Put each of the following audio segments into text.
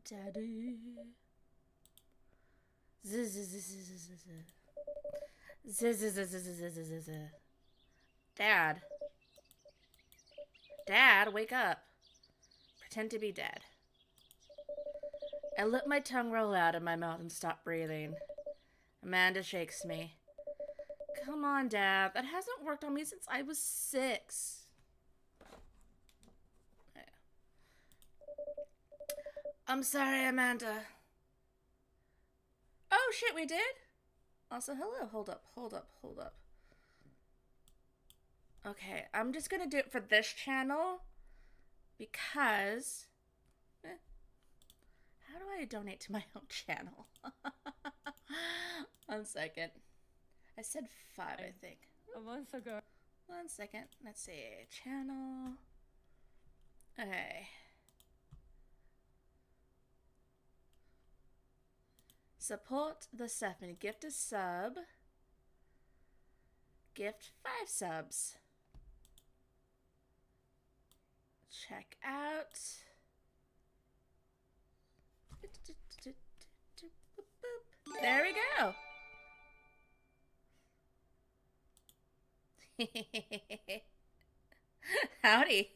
Daddy. Dad. Dad, wake up. Pretend to be dead. I let my tongue roll out of my mouth and stop breathing. Amanda shakes me. Come on, Dad. That hasn't worked on me since I was 6. I'm sorry, Amanda. Oh, shit, we did? Also, hello. Hold up. Okay, I'm just gonna do it for this channel because... How do I donate to my own channel? 1 second. I said 5, I think. A month ago. 1 second. Let's see. Channel. Okay. Support the Stephanie. Gift a sub. Gift 5 subs. Check out. There we go. Howdy.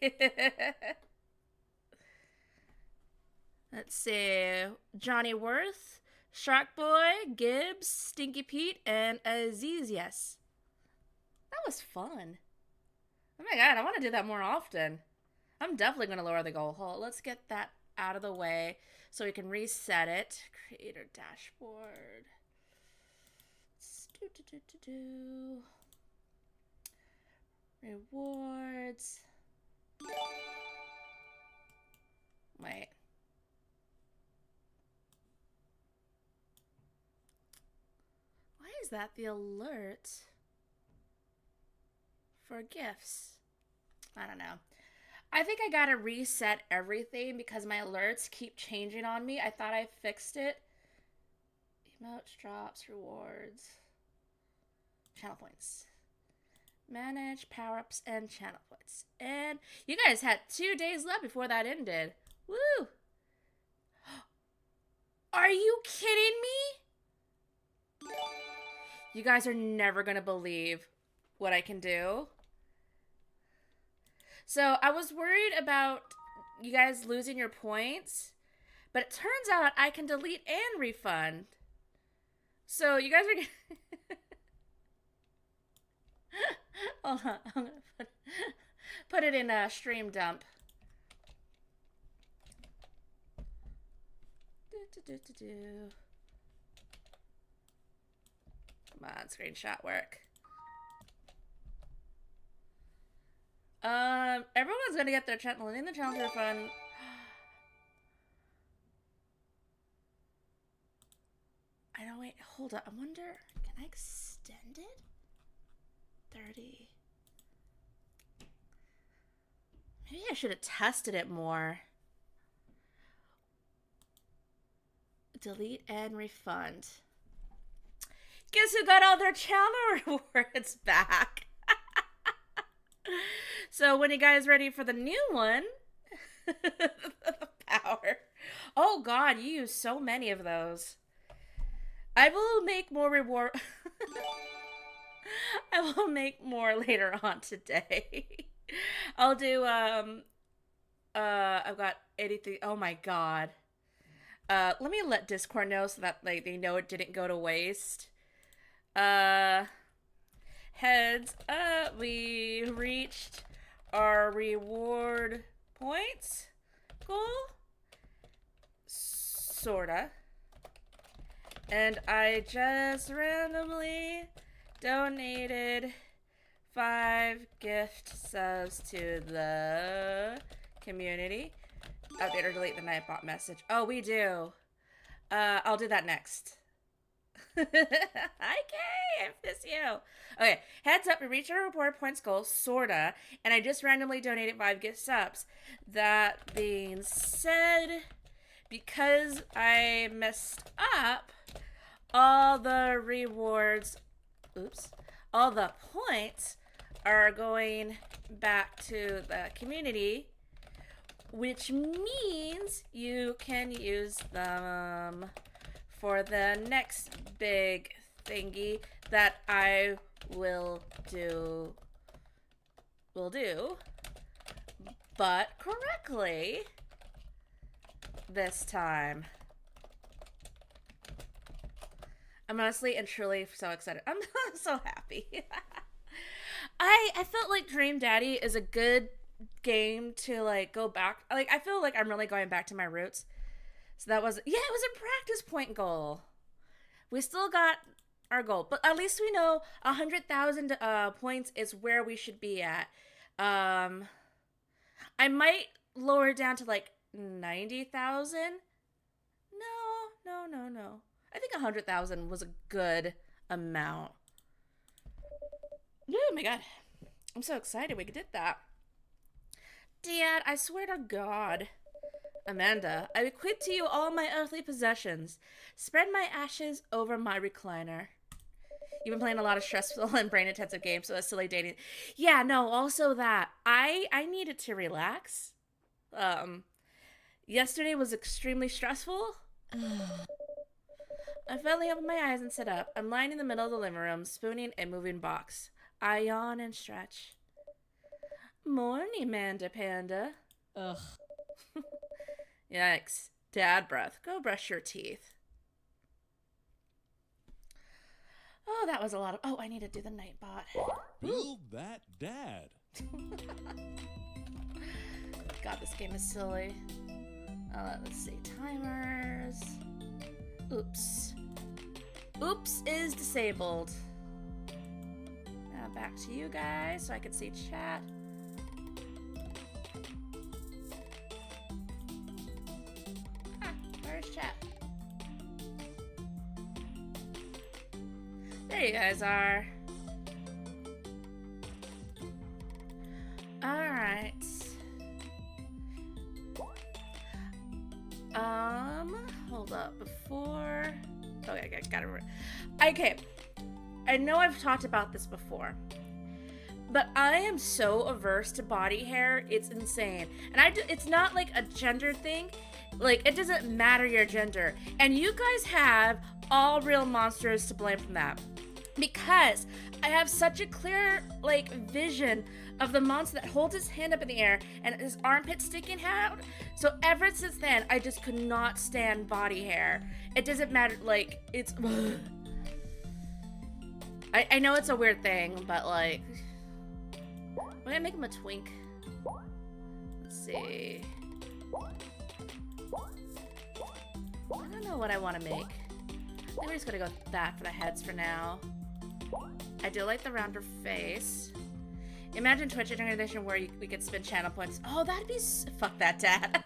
Let's see. Johnny Worth, Shark Boy, Gibbs, Stinky Pete, and Aziz. Yes. That was fun. Oh my god, I want to do that more often. I'm definitely going to lower the goal hole. Let's get that out of the way so we can reset it. Creator dashboard. Rewards. Wait. Why is that the alert for gifts? I don't know. I think I gotta reset everything because my alerts keep changing on me. I thought I fixed it. Emotes, drops, rewards, channel points. Manage power-ups and channel points. And you guys had 2 days left before that ended. Woo! Are you kidding me? You guys are never gonna believe what I can do. So I was worried about you guys losing your points, but it turns out I can delete and refund. So you guys are hold on, I'm gonna put it in a stream dump. Come on, screenshot work. Everyone's gonna get their channel in the challenge refund. I don't wait, hold up. I wonder, can I extend it? 30. Maybe I should have tested it more. Delete and refund. Guess who got all their channel rewards back? So when you guys ready for the new one, the power. Oh god, you use so many of those. I will make more reward. I will make more later on today. I'll do I've got 83. Oh my god. Let me let Discord know so that like they know it didn't go to waste. Heads up, we reached our reward points goal. Sorta. And I just randomly donated 5 gift subs to the community. Update or delete the Nightbot message. Oh, we do. I'll do that next. Hi, Kay! I miss you. Okay, heads up, we reached our reward points goal, sorta, and I just randomly donated 5 gift subs. That being said, because I messed up, all the rewards, all the points are going back to the community, which means you can use them for the next big thingy that I will do, but correctly this time. I'm honestly and truly so excited. I'm so happy. I felt like Dream Daddy is a good game to like go back. Like I feel like I'm really going back to my roots. So that was, yeah, it was a practice point goal. We still got our goal, but at least we know 100,000 points is where we should be at. I might lower it down to like 90,000. No. I think 100,000 was a good amount. Oh my god. I'm so excited we did that. Dad, I swear to God. Amanda, I bequeath to you all my earthly possessions. Spread my ashes over my recliner. You've been playing a lot of stressful and brain-intensive games, so that's silly dating. Yeah, no, also that. I needed to relax. Yesterday was extremely stressful. I finally opened my eyes and sit up. I'm lying in the middle of the living room, spooning a moving box. I yawn and stretch. Morning, Manda Panda. Ugh. Yikes. Dad breath. Go brush your teeth. Oh, that was a lot of... Oh, I need to do the Nightbot. Build that dad. God, this game is silly. Let's see. Timers. Oops. Oops is disabled. Now back to you guys so I can see chat. Where's chat? There you guys are. Alright. Hold up. Before... Okay, I got it. Okay. I know I've talked about this before. But I am so averse to body hair. It's insane. And it's not like a gender thing. Like, it doesn't matter your gender. And you guys have all real monsters to blame from that. Because I have such a clear, like, vision of the monster that holds his hand up in the air and his armpit sticking out. So ever since then, I just could not stand body hair. It doesn't matter, like, it's... I know it's a weird thing, but, like... I'm gonna make him a twink. Let's see... I don't know what I want to make. I think we're just gonna go with that for the heads for now. I do like the rounder face. Imagine Twitch integration where we could spin channel points. Oh, that'd be... Fuck that, Dad.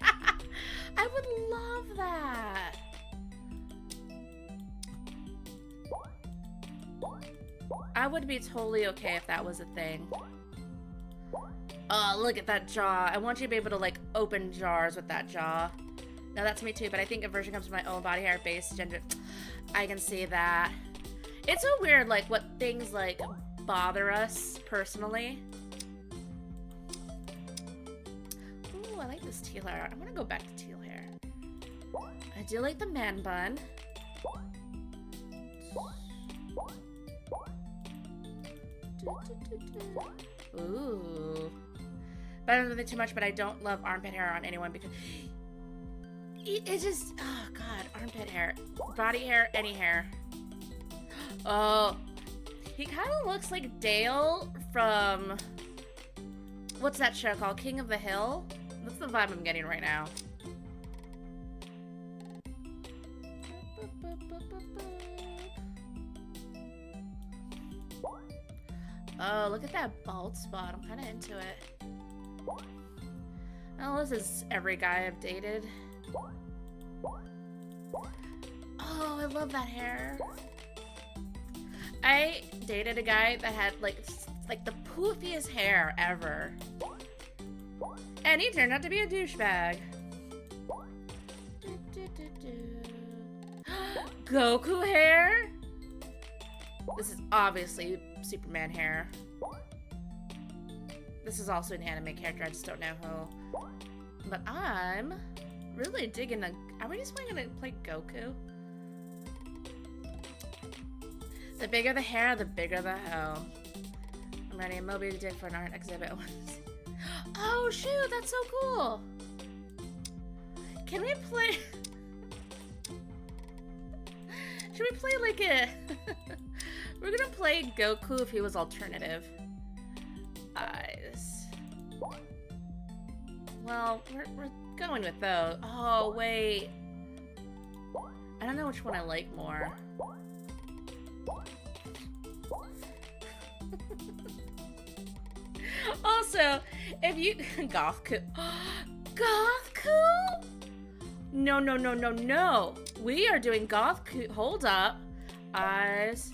I would love that. I would be totally okay if that was a thing. Oh, look at that jaw. I want you to be able to, like, open jars with that jaw. No, that's me too, but I think a version comes with my own body hair base gender. I can see that. It's so weird, like, what things, like, bother us personally. Ooh, I like this teal hair. I'm gonna go back to teal hair. I do like the man bun. Ooh. Better than too much, but I don't love armpit hair on anyone because... It just, oh god, armpit hair, body hair, any hair. Oh, he kind of looks like Dale from, what's that show called? King of the Hill? That's the vibe I'm getting right now. Oh, look at that bald spot. I'm kind of into it. Oh, this is every guy I've dated. Oh, I love that hair. I dated a guy that had like the poofiest hair ever. And he turned out to be a douchebag. Goku hair? This is obviously Superman hair. This is also an anime character, I just don't know who. But I'm really digging the... Are we just going to play Goku? The bigger the hair, the bigger the hoe. I'm ready. Moby Dick for an art exhibit. Oh, shoot. That's so cool. Can we play... Should we play like a... We're gonna play Goku if he was alternative. Eyes. Well, we're going with those. Oh, wait. I don't know which one I like more. Also, if you... Gothku. Gothku? No, no, no, no, no. We are doing Gothku. Hold up. Eyes.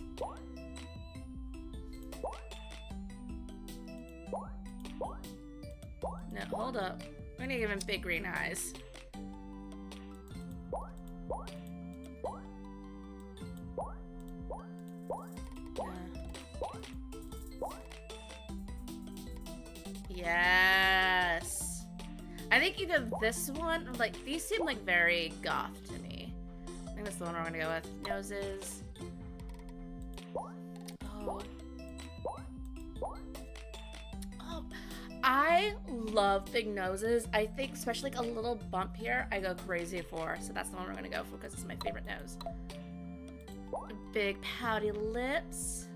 No, hold up. We're gonna give him big green eyes. Yes. I think either this one, like, these seem like very goth to me. I think that's the one we're gonna go with. Noses. Oh. Oh. I love big noses. I think, especially like a little bump here, I go crazy for. So that's the one we're gonna go for because it's my favorite nose. Big pouty lips.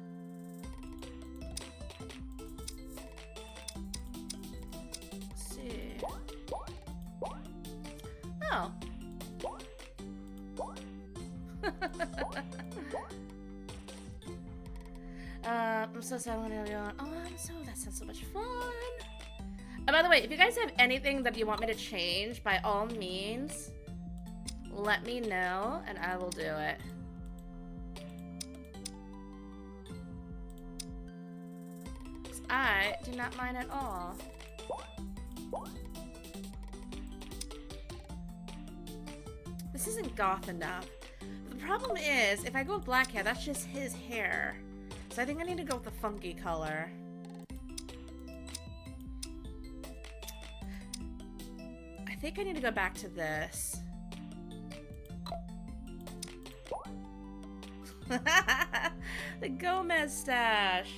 Oh. I'm so sad when I'm going. Oh, that sounds so much fun. And by the way, if you guys have anything that you want me to change, by all means, let me know and I will do it. I do not mind at all. This isn't goth enough. The problem is, if I go with black hair, that's just his hair. So I think I need to go with the funky color. I think I need to go back to this. The Gomez stash.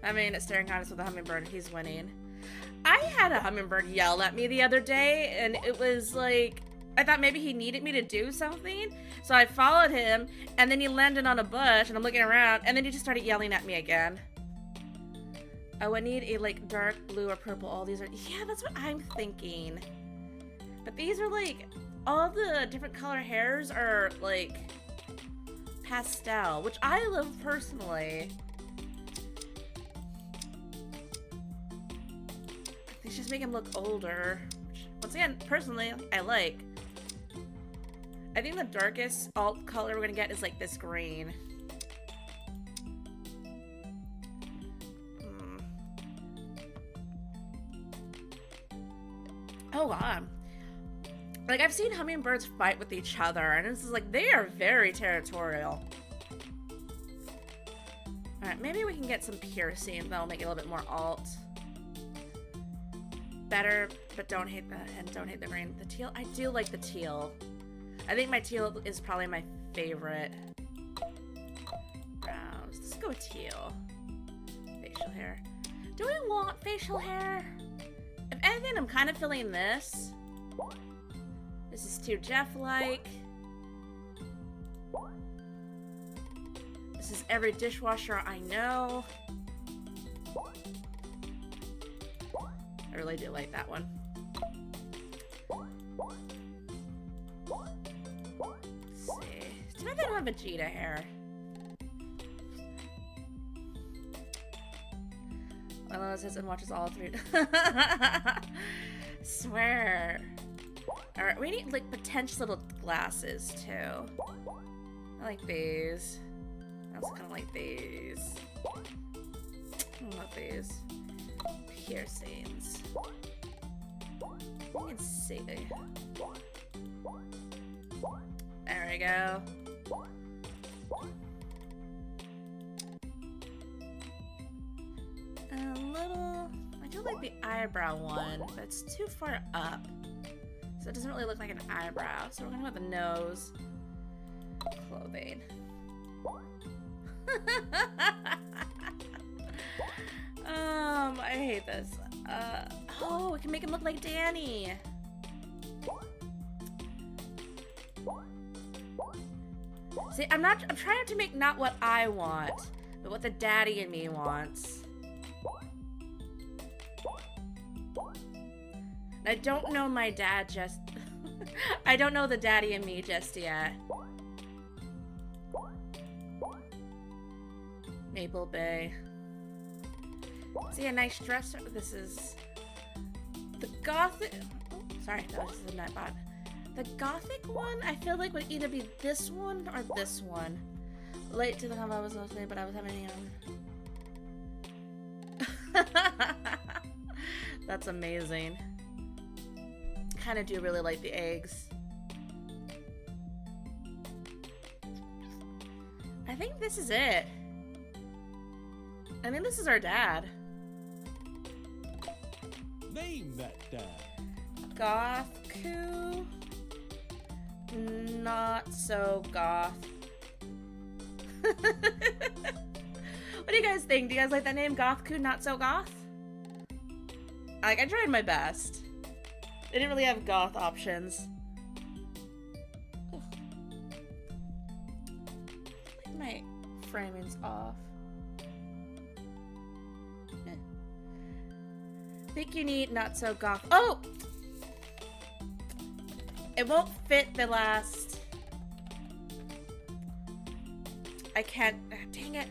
I mean, it's staring at us with a hummingbird. He's winning. I had a hummingbird yell at me the other day, and it was like, I thought maybe he needed me to do something. So I followed him, and then he landed on a bush, and I'm looking around, and then he just started yelling at me again. Oh, I need a, like, dark blue or purple. All these are... Yeah, that's what I'm thinking. But these are, like... All the different color hairs are, like, pastel, which I love personally. These just make him look older. Which, once again, personally, I like. I think the darkest alt color we're gonna get is, like, this green. Oh, God. Like, I've seen hummingbirds fight with each other, and it's like, they are very territorial. Alright, maybe we can get some piercing. That'll make it a little bit more alt. Better, but don't hate the green. The teal, I do like the teal. I think my teal is probably my favorite. Browns. Let's go with teal. Facial hair. Do we want facial hair? If anything, I'm kind of feeling this. This is too Jeff-like. This is every dishwasher I know. I really do like that one. Let's see. Too bad they don't have Vegeta hair. Milo sits and watches all three. Swear. Alright, we need, like, potential little glasses, too. I like these. I also kind of like these. I love these. Piercings. You can see. There we go. do like the eyebrow one, but it's too far up. So it doesn't really look like an eyebrow. So we're gonna go with the nose. Clothing. I hate this. Oh, we can make him look like Danny. See, I'm trying to make not what I want, but what the daddy in me wants. I don't know my dad just... I don't know the daddy in me just yet. Maple Bay. See, a nice dress. This is... The gothic... Oh, sorry, that was the Nightbot. The gothic one, I feel like would either be this one or this one. Late to the hub, I was mostly, but I was having That's amazing. Kind of do really like the eggs. I think this is it. I think this is our dad. Name that dad. Gothku. Not so goth. What do you guys think? Do you guys like that name? Gothku, not so goth? Like, I tried my best. They didn't really have goth options. Ugh. I think my framing's off. Think you need not so goth. Oh! It won't fit the last. I can't. Dang it.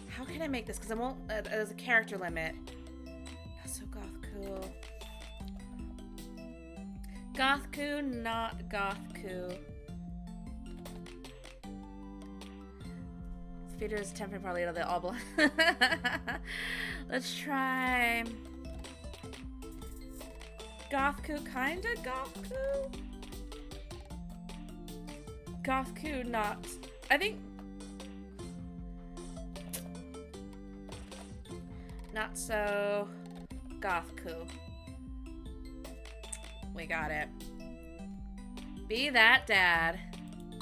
How can I make this? Because I won't. There's a character limit. Not so Gothku. Gothku, not Gothku. Feeders temporary parley to the all black. Let's try. Gothku, kinda Gothku? Gothku, not. I think. Not so Gothku. We got it. Be that dad.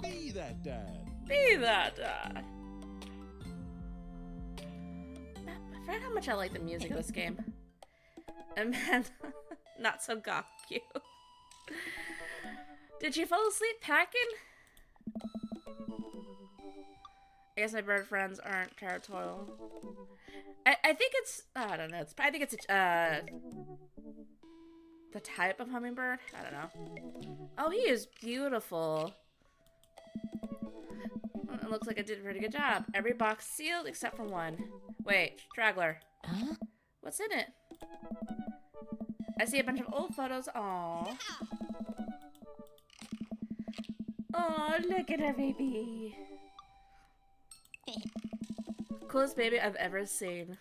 Be that dad. Be that dad. I forgot how much I like the music of this game. And then, not so goth cute. Did you fall asleep packing? I guess my bird friends aren't territorial. I think it's, I don't know. I think it's the type of hummingbird. I don't know. Oh, he is beautiful. It looks like I did a pretty good job. Every box sealed except for one. Wait, straggler. Huh? What's in it? I see a bunch of old photos. Aww. Oh, look at her baby. Coolest baby I've ever seen.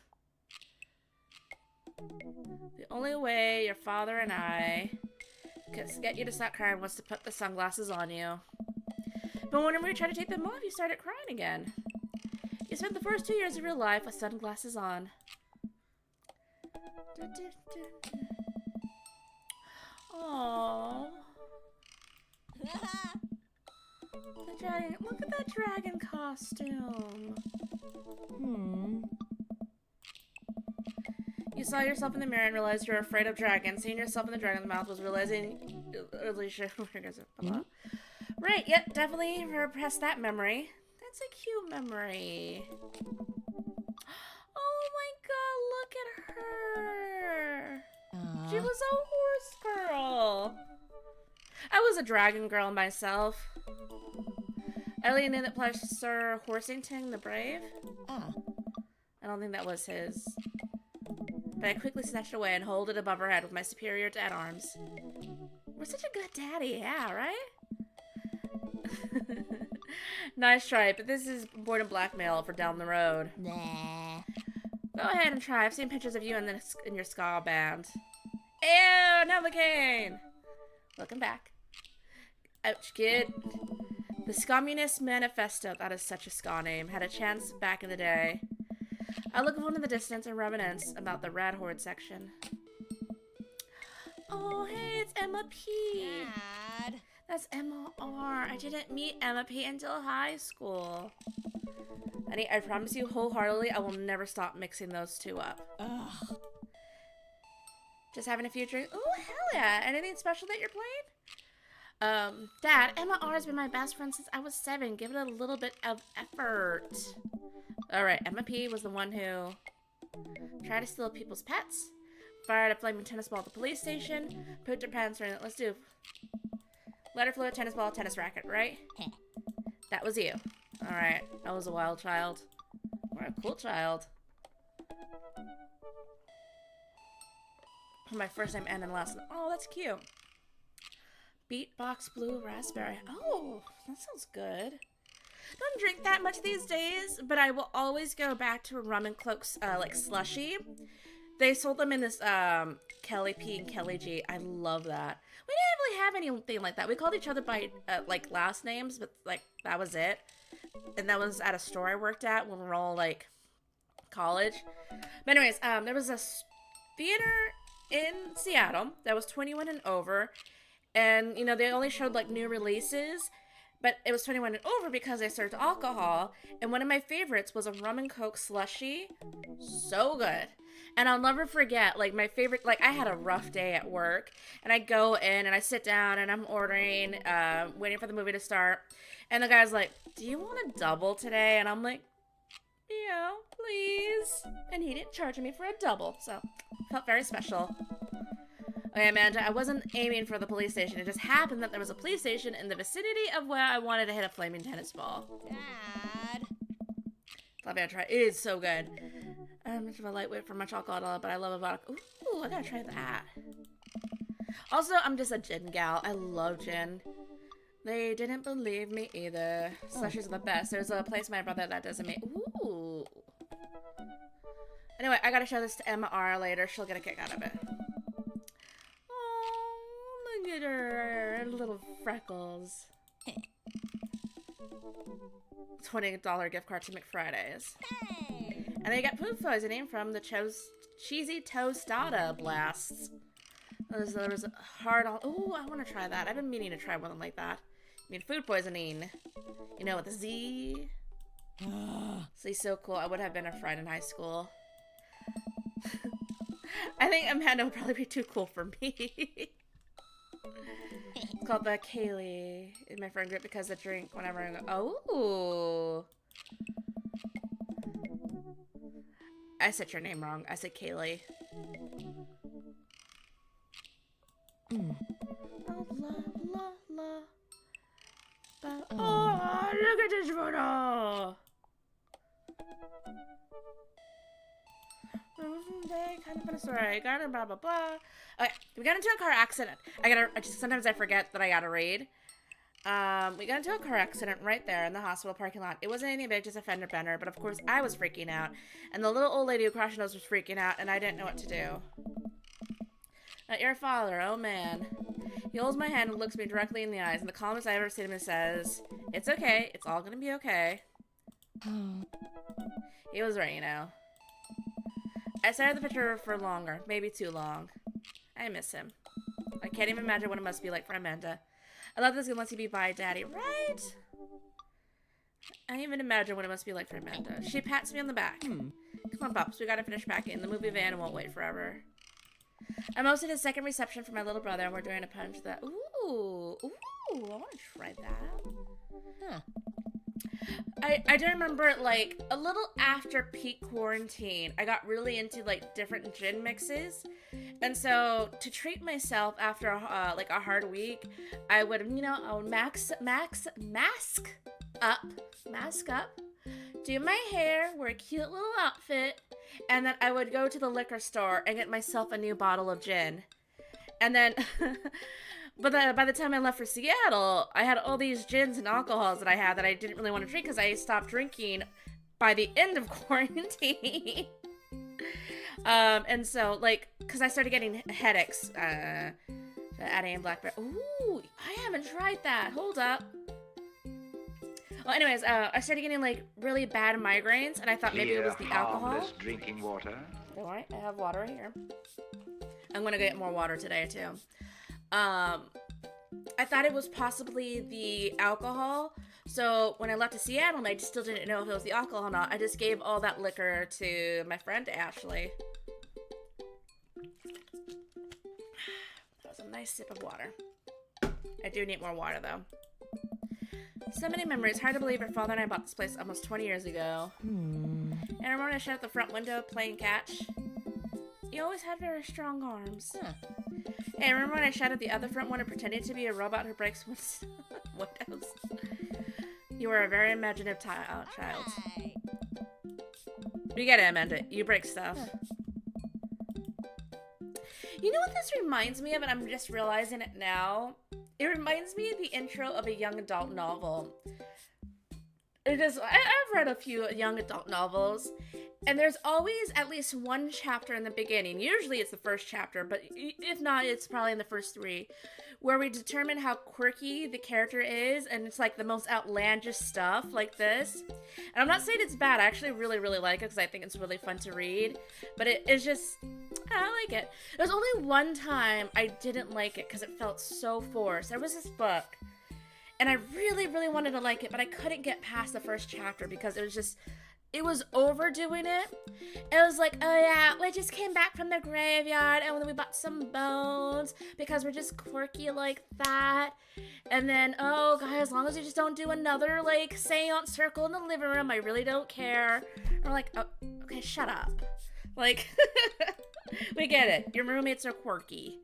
The only way your father and I could get you to stop crying was to put the sunglasses on you. But whenever you tried to take them off, you started crying again. You spent the first 2 years of your life with sunglasses on. Aww. The dragon. Look at that dragon costume. You saw yourself in the mirror and realized you were afraid of dragons. Seeing yourself in the dragon's mouth was realizing. Right, yep, definitely repress that memory. That's a cute memory. Oh my god, look at her. She was a horse girl. I was a dragon girl myself. Ellie knew that plush Sir Horsington the Brave. I don't think that was his. But I quickly snatched it away and held it above her head with my superior dad arms. We're such a good daddy, yeah, right? Nice try, but this is born in blackmail for down the road. Nah. Go ahead and try. I've seen pictures of you in your ska band. Ew, Novocaine! Welcome back. Ouch, kid. The Communist Manifesto, that is such a ska name, had a chance back in the day. I look off in the distance and reminisce about the Rad Horde section. Oh, hey, it's Emma P. Dad. That's Emma R. I didn't meet Emma P until high school. I promise you wholeheartedly, I will never stop mixing those two up. Ugh. Just having a few drinks. Oh, hell yeah. Anything special that you're playing? Dad, Emma R has been my best friend since I was 7. Give it a little bit of effort. Alright, Emma P was the one who tried to steal people's pets, fired a flaming tennis ball at the police station, pooped her pants, and let's do letter fluid, tennis ball, tennis racket, right? That was you. Alright, I was a wild child. Or a cool child. My first name and last name. Oh, that's cute. Beatbox Blue Raspberry. Oh, that sounds good. Don't drink that much these days, but I will always go back to a Rum and Cloak's like slushy. They sold them in this Kelly P and Kelly G. I love that. We didn't really have anything like that. We called each other by like last names, but like that was it. And that was at a store I worked at when we were all like college. But anyways, there was a theater in Seattle that was 21 and over, and you know they only showed like new releases, but it was 21 and over because they served alcohol. And one of my favorites was a Rum and Coke slushy. So good. And I'll never forget, like, my favorite, like, I had a rough day at work, and I go in, and I sit down, and I'm ordering, waiting for the movie to start, and the guy's like, do you want a double today? And I'm like, yeah, please. And he didn't charge me for a double, so felt very special. Okay, Amanda, I wasn't aiming for the police station. It just happened that there was a police station in the vicinity of where I wanted to hit a flaming tennis ball. Dad. Love it, try. It is so good. I'm much of a lightweight for much alcohol, but I love a vodka. Ooh, I gotta try that. Also, I'm just a gin gal. I love gin. They didn't believe me either. Slushies are the best. There's a place my brother that doesn't make. Ooh. Anyway, I gotta show this to Emma R later. She'll get a kick out of it. Oh, look at her little freckles. $20 gift card to McFridays. Hey. And they got food poisoning from the cheesy tostada blasts. There was a hard on. Ooh, I want to try that. I've been meaning to try one like that. I mean, food poisoning. You know, with a Z. See, so cool. I would have been a friend in high school. I think Amanda would probably be too cool for me. It's called the Kaylee in my friend group because I drink whenever I go. Oh. I said your name wrong. I said Kaylee. Oh, look at this photo. Kind of funny story. Got it, blah blah blah. Okay, we got into a car accident. Sometimes I forget that I gotta read. We got into a car accident right there in the hospital parking lot. It wasn't anything big, just a fender bender, but of course I was freaking out, and the little old lady who crashed us was freaking out, and I didn't know what to do. Not your father, oh man. He holds my hand and looks me directly in the eyes, and the calmest I've ever seen him says, "It's okay, it's all gonna be okay." He was right, you know. I stared at the picture for longer, maybe too long. I miss him. I can't even imagine what it must be like for Amanda. I love this game lets you be by Daddy, right? I can't even imagine what it must be like for Amanda. She pats me on the back. Come on, Pops, we gotta finish packing. The movie van won't wait forever. I'm hosting a second reception for my little brother, and we're doing a punch that. Ooh, I want to try that. Huh. I do remember, like, a little after peak quarantine, I got really into, like, different gin mixes. And so, to treat myself after, like, a hard week, I would, you know, I would mask up, do my hair, wear a cute little outfit, and then I would go to the liquor store and get myself a new bottle of gin. And then... But by the time I left for Seattle, I had all these gins and alcohols that I had that I didn't really want to drink because I stopped drinking by the end of quarantine. And so, like, because I started getting headaches, adding in blackberry. Ooh, I haven't tried that. Hold up. Well, anyways, I started getting like really bad migraines, and I thought maybe it was the alcohol. Harmless drinking water. Don't worry, I have water right here. I'm gonna get more water today too. I thought it was possibly the alcohol. So when I left to Seattle, I still didn't know if it was the alcohol or not. I just gave all that liquor to my friend Ashley. That was a nice sip of water. I do need more water though. So many memories. Hard to believe your father and I bought this place almost 20 years ago. And I remember when I shut out the front window playing catch. You always had very strong arms. Huh. Hey, I remember when I shot at the other front window pretending to be a robot who breaks windows? You were a very imaginative child. Right. You get it, Amanda. You break stuff. You know what this reminds me of, and I'm just realizing it now? It reminds me of the intro of a young adult novel. It is. I've read a few young adult novels, and there's always at least one chapter in the beginning. Usually it's the first chapter, but if not, it's probably in the first 3, where we determine how quirky the character is, and it's like the most outlandish stuff like this. And I'm not saying it's bad. I actually really, really like it because I think it's really fun to read, but it's just, I like it. There's only one time I didn't like it because it felt so forced. There was this book, and I really, really wanted to like it, but I couldn't get past the first chapter because it was overdoing it. It was like, oh yeah, we just came back from the graveyard and then we bought some bones because we're just quirky like that. And then, oh god, as long as you just don't do another like seance circle in the living room, I really don't care. And we're like, oh, okay, shut up. Like, we get it. Your roommates are quirky.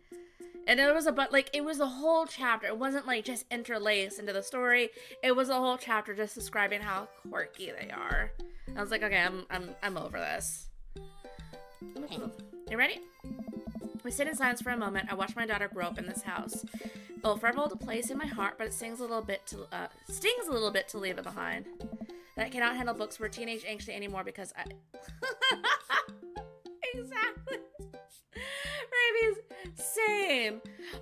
And it was it was a whole chapter. It wasn't like just interlaced into the story. It was a whole chapter just describing how quirky they are. I was like, okay, I'm over this. You ready? We sit in silence for a moment. I watch my daughter grow up in this house. It will forever hold a place in my heart, but it stings a little bit to leave it behind. That I cannot handle books for teenage angst anymore because I. Exactly. Rabies, same.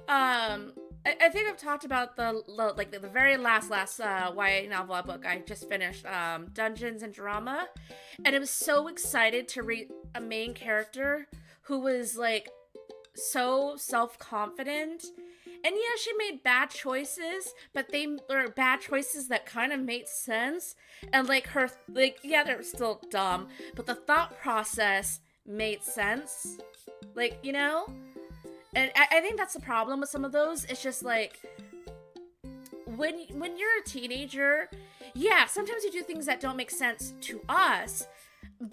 I think I've talked about the very last YA novel book I just finished, Dungeons and Drama, and I was so excited to read a main character who was like so self-confident. And yeah, she made bad choices, but they were bad choices that kind of made sense. And yeah, they're still dumb, but the thought process made sense. Like, you know? And I think that's the problem with some of those. It's just like, when you're a teenager, yeah, sometimes you do things that don't make sense to us,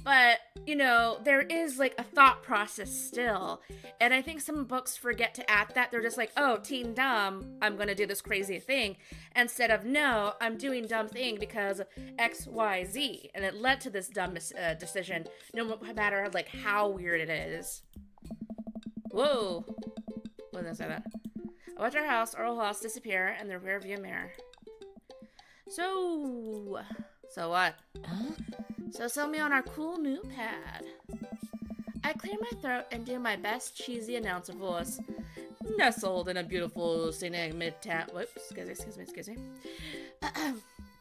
but, you know, there is like a thought process still. And I think some books forget to add that. They're just like, oh, teen dumb, I'm gonna do this crazy thing. Instead of, no, I'm doing dumb thing because of X, Y, Z. And it led to this dumb decision, no matter like how weird it is. Whoa. When did I say that? I watch our house disappear in the rear view mirror. So what? Huh? So sell me on our cool new pad. I clear my throat and do my best cheesy announcer voice. Nestled in a beautiful scenic midtown. Whoops, excuse me.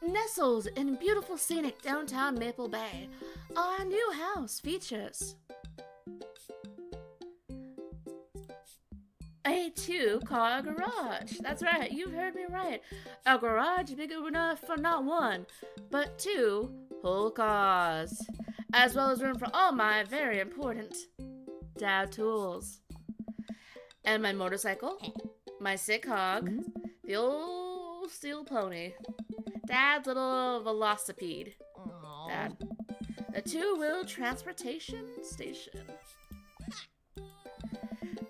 Nestled in beautiful scenic downtown Maple Bay, our new house features a 2-car garage. That's right, you've heard me right. A garage big enough for not 1, but 2 whole cars, as well as room for all my very important dad tools. And my motorcycle, my sick hog, the old steel pony, Dad's little velocipede. Aw. Dad. The 2-wheel transportation station.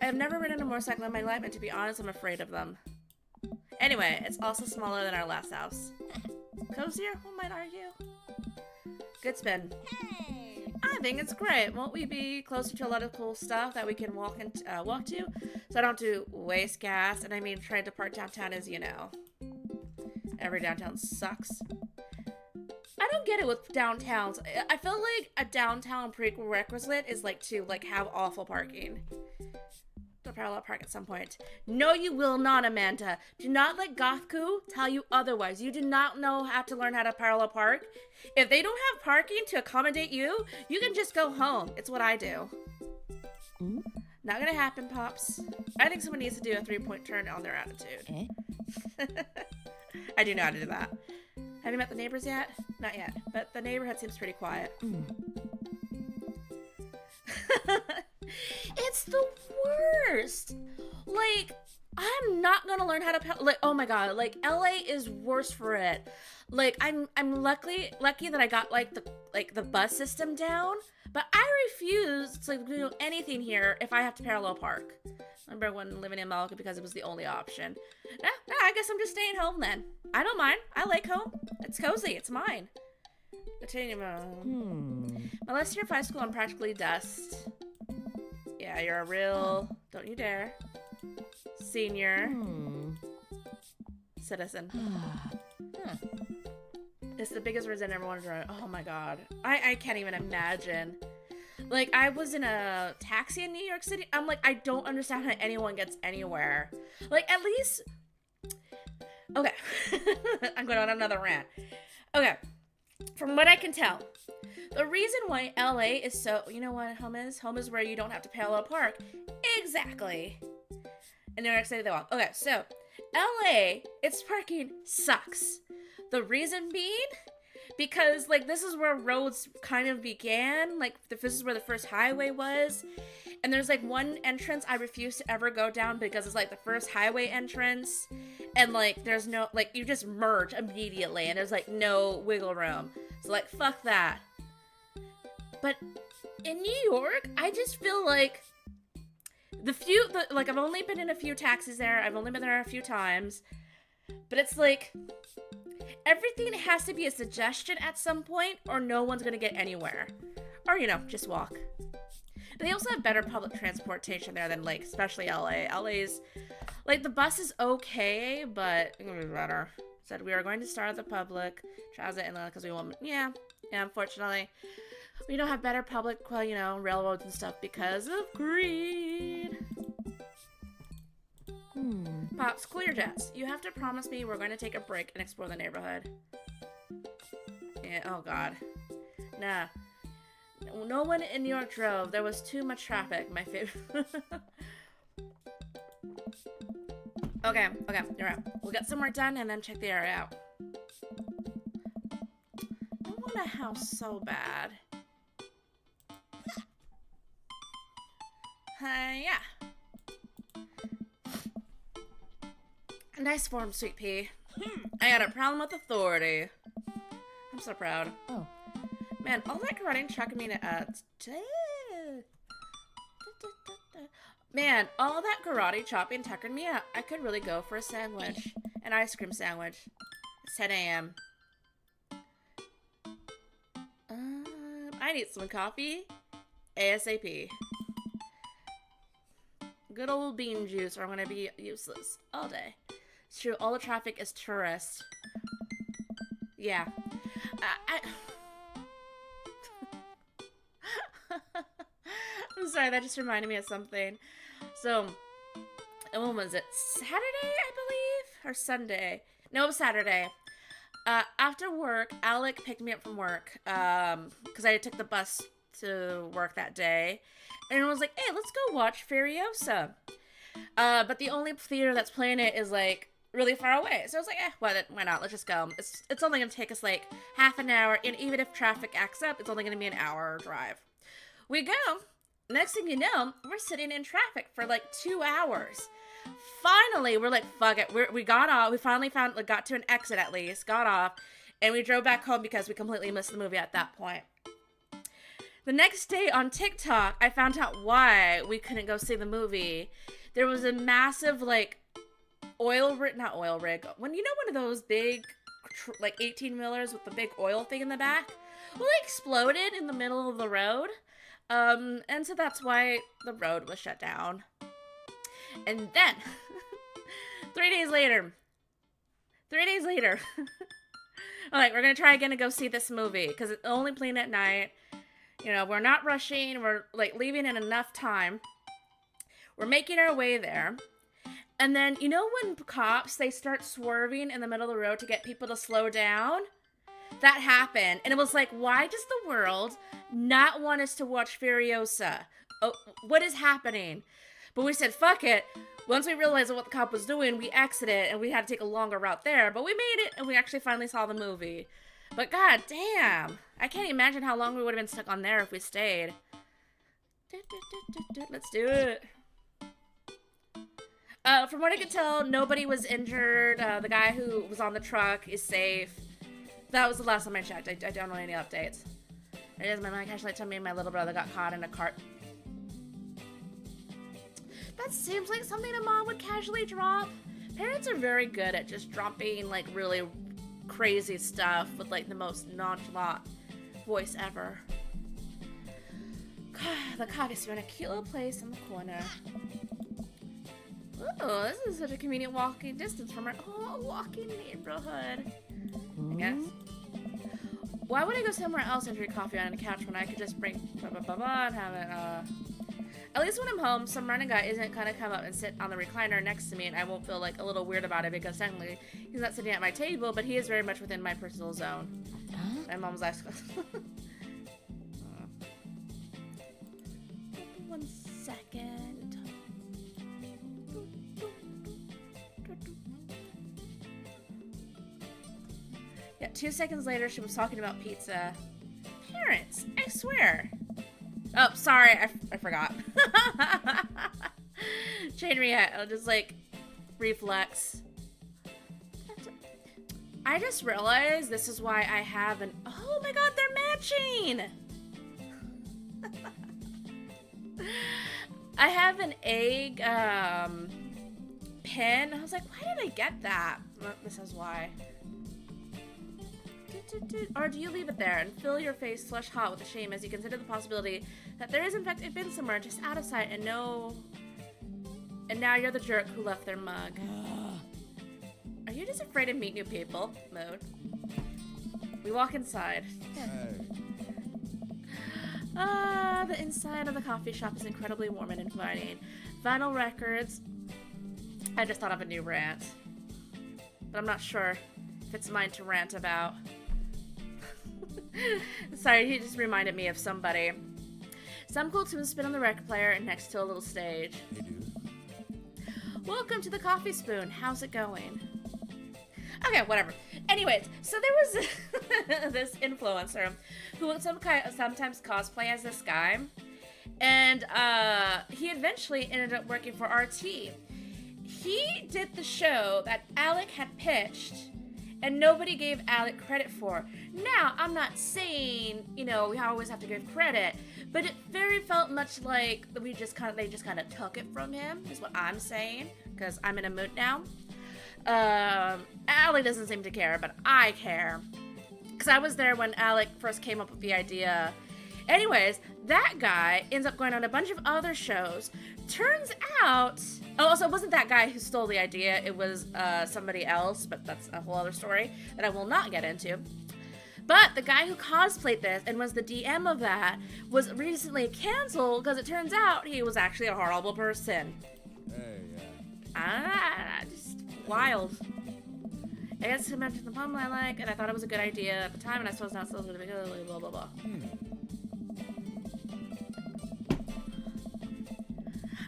I have never ridden a motorcycle in my life, and to be honest, I'm afraid of them. Anyway, it's also smaller than our last house. Cozier, one might argue. Good spin. Hey. I think it's great. Won't we be closer to a lot of cool stuff that we can walk to? So I don't have to waste gas. And I mean, trying to park downtown is, you know, every downtown sucks. I don't get it with downtowns. I feel like a downtown prerequisite is like to like have awful parking. parallel park at some point. No, you will not, Amanda. Do not let Gothku tell you otherwise. You do not know how to learn how to parallel park. If they don't have parking to accommodate you, you can just go home. It's what I do. Not gonna happen, Pops. I think someone needs to do a 3-point turn on their attitude. I do know how to do that. Have you met the neighbors yet? Not yet, but the neighborhood seems pretty quiet. It's the worst. Like, I'm not gonna learn how to like. Oh my god, like LA is worse for it. Like, I'm lucky that I got like the bus system down, but I refuse to do anything here if I have to parallel park. I remember when living in Malika because it was the only option. I guess I'm just staying home then. I don't mind. I like home. It's cozy. It's mine. Continue. My last year of high school, I'm practically dust. Yeah, you're a real, don't you dare, senior citizen. It's the biggest reason everyone's running. Oh my god. I can't even imagine. Like, I was in a taxi in New York City. I'm like, I don't understand how anyone gets anywhere. Like, at least... Okay. I'm going on another rant. Okay. From what I can tell, the reason why LA is so... You know what home is? Home is where you don't have to parallel park. Exactly. In New York City, they won't. Okay, so, LA, its parking sucks. The reason being... Because, like, this is where roads kind of began. Like, this is where the first highway was. And there's, like, one entrance I refuse to ever go down because it's, like, the first highway entrance. And, like, there's no, like, you just merge immediately. And there's, like, no wiggle room. So, like, fuck that. But in New York, I just feel like like, I've only been in a few taxis there. I've only been there a few times. But it's, like... Everything has to be a suggestion at some point, or no one's gonna get anywhere. Or, you know, just walk. And they also have better public transportation there than, like, especially LA. LA's, like, the bus is okay, but it's gonna be better. Said we are going to start the public transit inland because we want, yeah, unfortunately. We don't have better public, well, you know, railroads and stuff because of greed. Pops, cool your jets. You have to promise me we're going to take a break and explore the neighborhood. Yeah, oh god. Nah. No one in New York drove. There was too much traffic. My favorite. Okay, you're right. We'll get some work done and then check the area out. I want a house so bad. Yeah. Nice form, Sweet Pea. I got a problem with authority. I'm so proud. Oh. Man, all that karate chucking me to, Man, all that karate chopping tucking me out. I could really go for a sandwich. An ice cream sandwich. It's 10 a.m. I need some coffee. ASAP. Good old bean juice or I'm gonna be useless all day. It's true, all the traffic is tourists. Yeah. I'm sorry, that just reminded me of something. So, when was it? Saturday, I believe? Or Sunday? No, it was Saturday. After work, Alec picked me up from work, because I took the bus to work that day. And was like, hey, let's go watch Furiosa. But the only theater that's playing it is, like, really far away. So I was like, why not? Let's just go. It's only gonna take us, like, half an hour. And even if traffic acts up, it's only gonna be an hour drive. We go. Next thing you know, we're sitting in traffic for, like, 2 hours. Finally, we're like, fuck it. We got off. We finally got to an exit at least. Got off. And we drove back home because we completely missed the movie at that point. The next day on TikTok, I found out why we couldn't go see the movie. There was a massive, like, not oil rig. When you know one of those big, like, 18-wheelers with the big oil thing in the back? Well, it exploded in the middle of the road. And so that's why the road was shut down. And then, 3 days later, I'm like, we're gonna try again to go see this movie, because it's only playing at night. You know, we're not rushing, we're, like, leaving in enough time. We're making our way there. And then, you know when cops, they start swerving in the middle of the road to get people to slow down? That happened. And it was like, why does the world not want us to watch Furiosa? Oh, what is happening? But we said, fuck it. Once we realized what the cop was doing, we exited and we had to take a longer route there. But we made it and we actually finally saw the movie. But god damn. I can't imagine how long we would have been stuck on there if we stayed. Let's do it. From what I could tell, nobody was injured. The guy who was on the truck is safe. That was the last time I checked. I don't know any updates. It is my mom actually told me my little brother got caught in a cart. That seems like something a mom would casually drop. Parents are very good at just dropping like really crazy stuff with like the most nonchalant voice ever. The coffee spoon, a cute little place in the corner. Oh, this is such a convenient walking distance from our walking neighborhood. I guess. Why would I go somewhere else and drink coffee on a couch when I could just bring and have it, At least when I'm home, some random guy isn't gonna come up and sit on the recliner next to me and I won't feel like a little weird about it because technically he's not sitting at my table, but he is very much within my personal zone. My mom's asking. 1 second. Yeah, 2 seconds later, she was talking about pizza. Parents, I swear. Oh, sorry, I forgot. Chain react, just like reflex. I just realized this is why I have an. Oh my god, they're matching! I have an egg pin. I was like, why did I get that? Well, this is why. Or do you leave it there and fill your face flush hot with the shame as you consider the possibility that there is in fact a bin somewhere just out of sight and now you're the jerk who left their mug. Are you just afraid to meet new people? Mode. We walk inside. The inside of the coffee shop is incredibly warm and inviting. Vinyl records. I just thought of a new rant. But I'm not sure if it's mine to rant about. Sorry, he just reminded me of somebody. Some cool tunes spin on the record player next to a little stage. Hey, dude. Welcome to the Coffee Spoon. How's it going? Okay, whatever. Anyways, so there was this influencer who would sometimes cosplay as this guy. And he eventually ended up working for RT. He did the show that Alec had pitched and nobody gave Alec credit for. Now, I'm not saying, you know, we always have to give credit, but it very felt much like they just kind of took it from him, is what I'm saying, because I'm in a mood now. Alec doesn't seem to care, but I care, because I was there when Alec first came up with the idea. Anyways, that guy ends up going on a bunch of other shows. Turns out, also, it wasn't that guy who stole the idea, it was somebody else, but that's a whole other story that I will not get into. But the guy who cosplayed this and was the DM of that was recently canceled because it turns out he was actually a horrible person. Hey, yeah. Just wild. I guess he mentioned the poem I like, and I thought it was a good idea at the time, and I suppose now it's still going to be good, blah, blah, blah.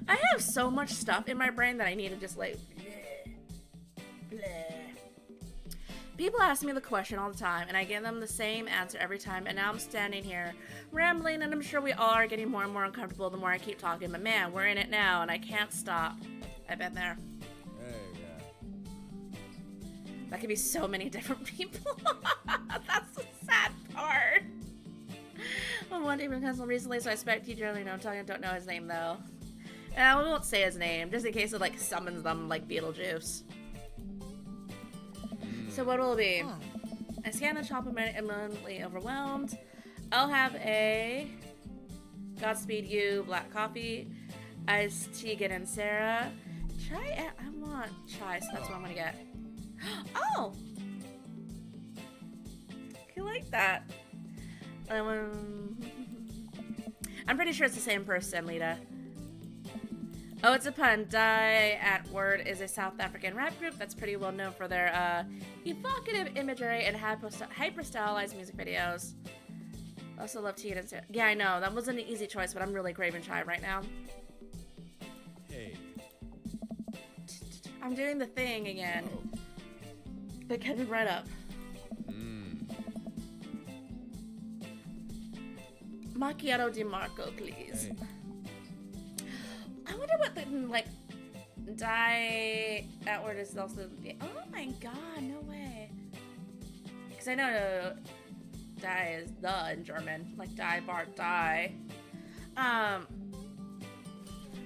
I have so much stuff in my brain that I need to just like bleh. People ask me the question all the time and I give them the same answer every time, and now I'm standing here rambling, and I'm sure we all are getting more and more uncomfortable the more I keep talking, but man, we're in it now and I can't stop. I've been there. Hey, yeah. That could be so many different people. That's the sad part. Well, one day been canceled recently, so I expect you generally know. Don't know his name though. And we won't say his name, just in case it like summons them like Beetlejuice. So what will it be? I scan the shop immediately overwhelmed. I'll have a Godspeed You black coffee, iced tea, get in Sarah. I want chai, so that's what I'm gonna get. Oh, you like that? I'm pretty sure it's the same person, Lita. Oh, it's a pun. Die at Word is a South African rap group that's pretty well known for their evocative imagery and hyper-stylized music videos. Also love Tea and Sarah. Yeah, I know. That wasn't an easy choice, but I'm really craving chai right now. Hey. I'm doing the thing again. Oh. But catch me right up. Macchiato di Marco, please. Hey. I wonder what the, like, die at Word is also... Oh my god, no way. Because I know die is the in German. Like, die, Bart, die. I'm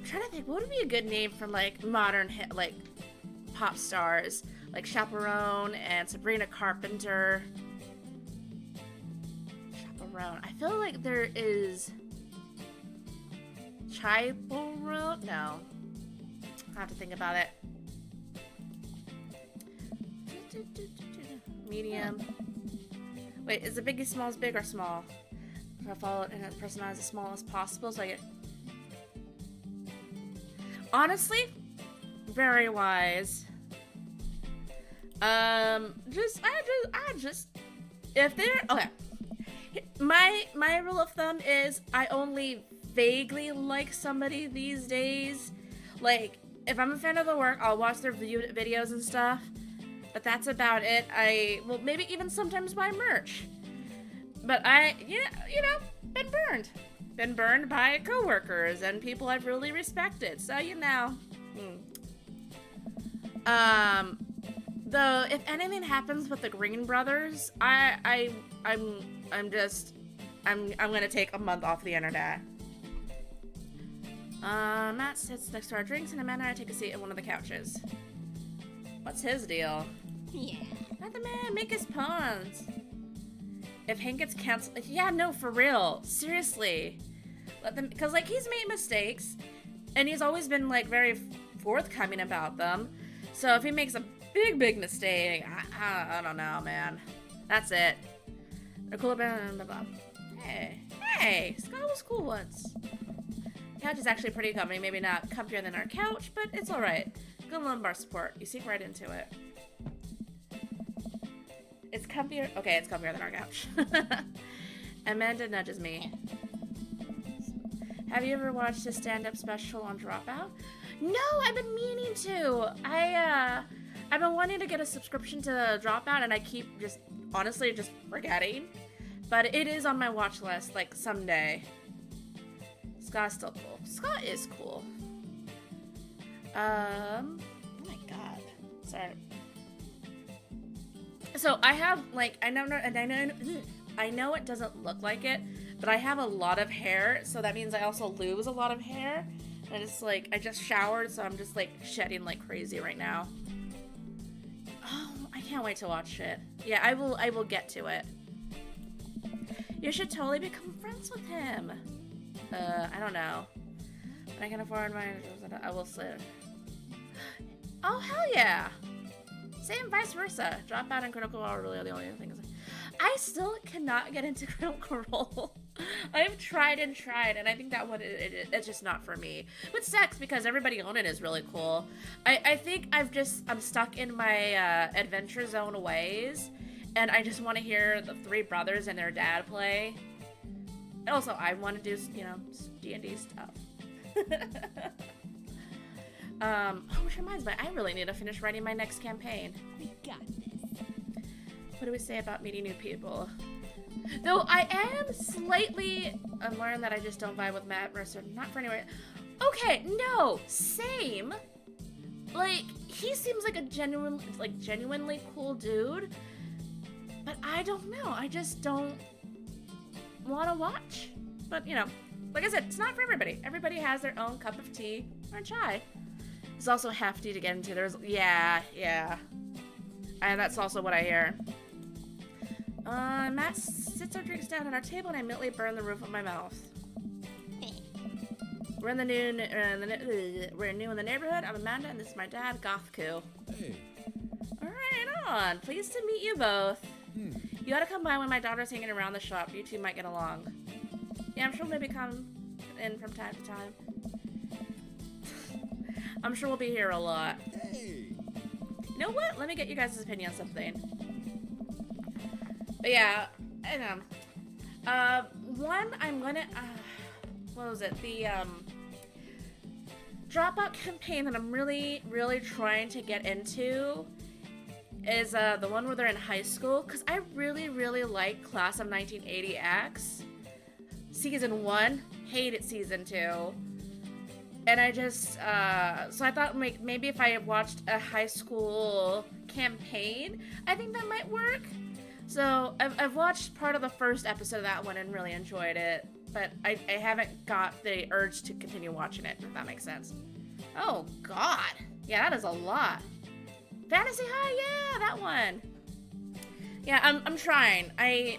trying to think, what would be a good name for, like, modern hit, like, pop stars? Like Chaperone and Sabrina Carpenter. Chaperone. I feel like there is... Chaperone? No. I have to think about it. Medium. Wait, is the biggest smallest big or small? So I follow it and personalize as small as possible so I get... Honestly, very wise. I just, if they're, okay. My rule of thumb is I only vaguely like somebody these days. Like, if I'm a fan of their work, I'll watch their videos and stuff. But that's about it. I will maybe even sometimes buy merch. But been burned. Been burned by coworkers and people I've really respected. So, you know. Though, if anything happens with the Green Brothers, I'm gonna take a month off the internet. Matt sits next to our drinks, and Amanda and I take a seat at one of the couches. What's his deal? Yeah. Let the man make his puns. If Hank gets canceled, yeah, no, for real, seriously. Let them, because like he's made mistakes, and he's always been like very forthcoming about them. So if he makes a big mistake, I don't know, man. That's it. They're cool about blah, blah. Hey, Scott was cool once. Couch is actually pretty comfy. Maybe not comfier than our couch, but it's all right. Good lumbar support. You sink right into it. It's comfier. Okay, it's comfier than our couch. Amanda nudges me. Have you ever watched a stand-up special on Dropout? No, I've been meaning to. I've been wanting to get a subscription to Dropout, and I keep just forgetting. But it is on my watch list, like, someday. Scott's still cool. Scott is cool. Oh my god. Sorry. So I have, like, I know it doesn't look like it, but I have a lot of hair, so that means I also lose a lot of hair. And it's like, I just showered, so I'm just, like, shedding like crazy right now. Oh, I can't wait to watch it. Yeah, I will get to it. You should totally become friends with him. I don't know. When I can afford I will say. Oh, hell yeah. Same vice versa. Dropout and Critical Role are really the only things. I still cannot get into Critical Role. I've tried and tried, and I think that one, it's just not for me. But sucks because everybody on it is really cool. I think I'm stuck in my Adventure Zone ways, and I just want to hear the three brothers and their dad play. And also, I want to do, D&D stuff. Which reminds me, I really need to finish writing my next campaign. We got this. What do we say about meeting new people? Though I am slightly unlearned that I just don't vibe with Matt Mercer. Not for anywhere. Okay, no, same. Like, he seems like a genuinely cool dude. But I don't know. I just don't want to watch. But, like I said, it's not for everybody. Everybody has their own cup of tea or chai. It's also hefty to get into. Yeah. And that's also what I hear. Matt sits our drinks down on our table, and I immediately burn the roof of my mouth. We're new in the neighborhood. I'm Amanda, and this is my dad, Gothku. Hey. All right, on. Pleased to meet you both. You gotta come by when my daughter's hanging around the shop. You two might get along. Yeah, I'm sure maybe come in from time to time. I'm sure we'll be here a lot. Hey. You know what? Let me get you guys' opinion on something. But yeah, I know. One, I'm gonna, what was it? The, dropout campaign that I'm really, really trying to get into is, the one where they're in high school, because I really, really like Class of 1980X. Season 1, hated Season 2. And I just, so I thought maybe if I watched a high school campaign, I think that might work. So I've watched part of the first episode of that one and really enjoyed it, but I haven't got the urge to continue watching it, if that makes sense. Oh God, yeah, that is a lot. Fantasy High, yeah, that one. Yeah, I'm trying.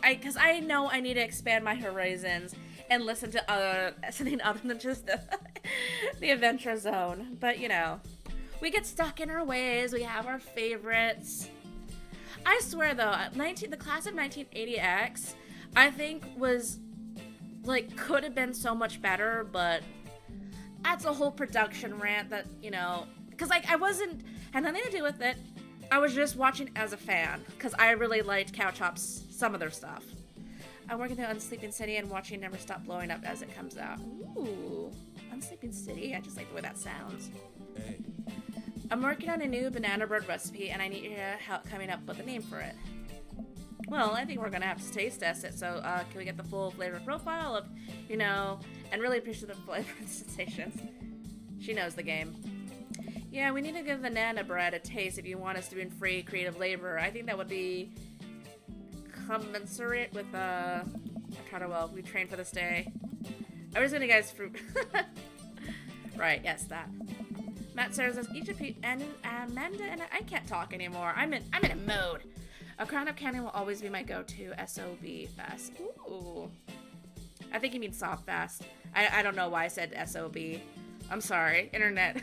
Because I know I need to expand my horizons and listen to something other than just the Adventure Zone. But you know, we get stuck in our ways. We have our favorites. I swear though, the Class of 1980X, I think was like could have been so much better, but that's a whole production rant that, you know, because like I had nothing to do with it. I was just watching as a fan because I really liked Cow Chop's some of their stuff. I'm working on Unsleeping City and watching Never Stop Blowing Up as it comes out. Ooh, Unsleeping City. I just like the way that sounds. Hey. I'm working on a new banana bread recipe, and I need your help coming up with a name for it. Well, I think we're gonna have to taste test it, so can we get the full flavor profile of, you know, and really appreciate the flavor and sensations. She knows the game. Yeah, we need to give banana bread a taste if you want us doing free creative labor. I think that would be commensurate with, we trained for this day. I was gonna guys fruit. Right, yes, that. Matt Sarah says, each of and Amanda and I can't talk anymore. I'm in a mode. A Crown of Candy will always be my go-to SOB fest. Ooh. I think you mean soft fast. I don't know why I said SOB. I'm sorry, internet.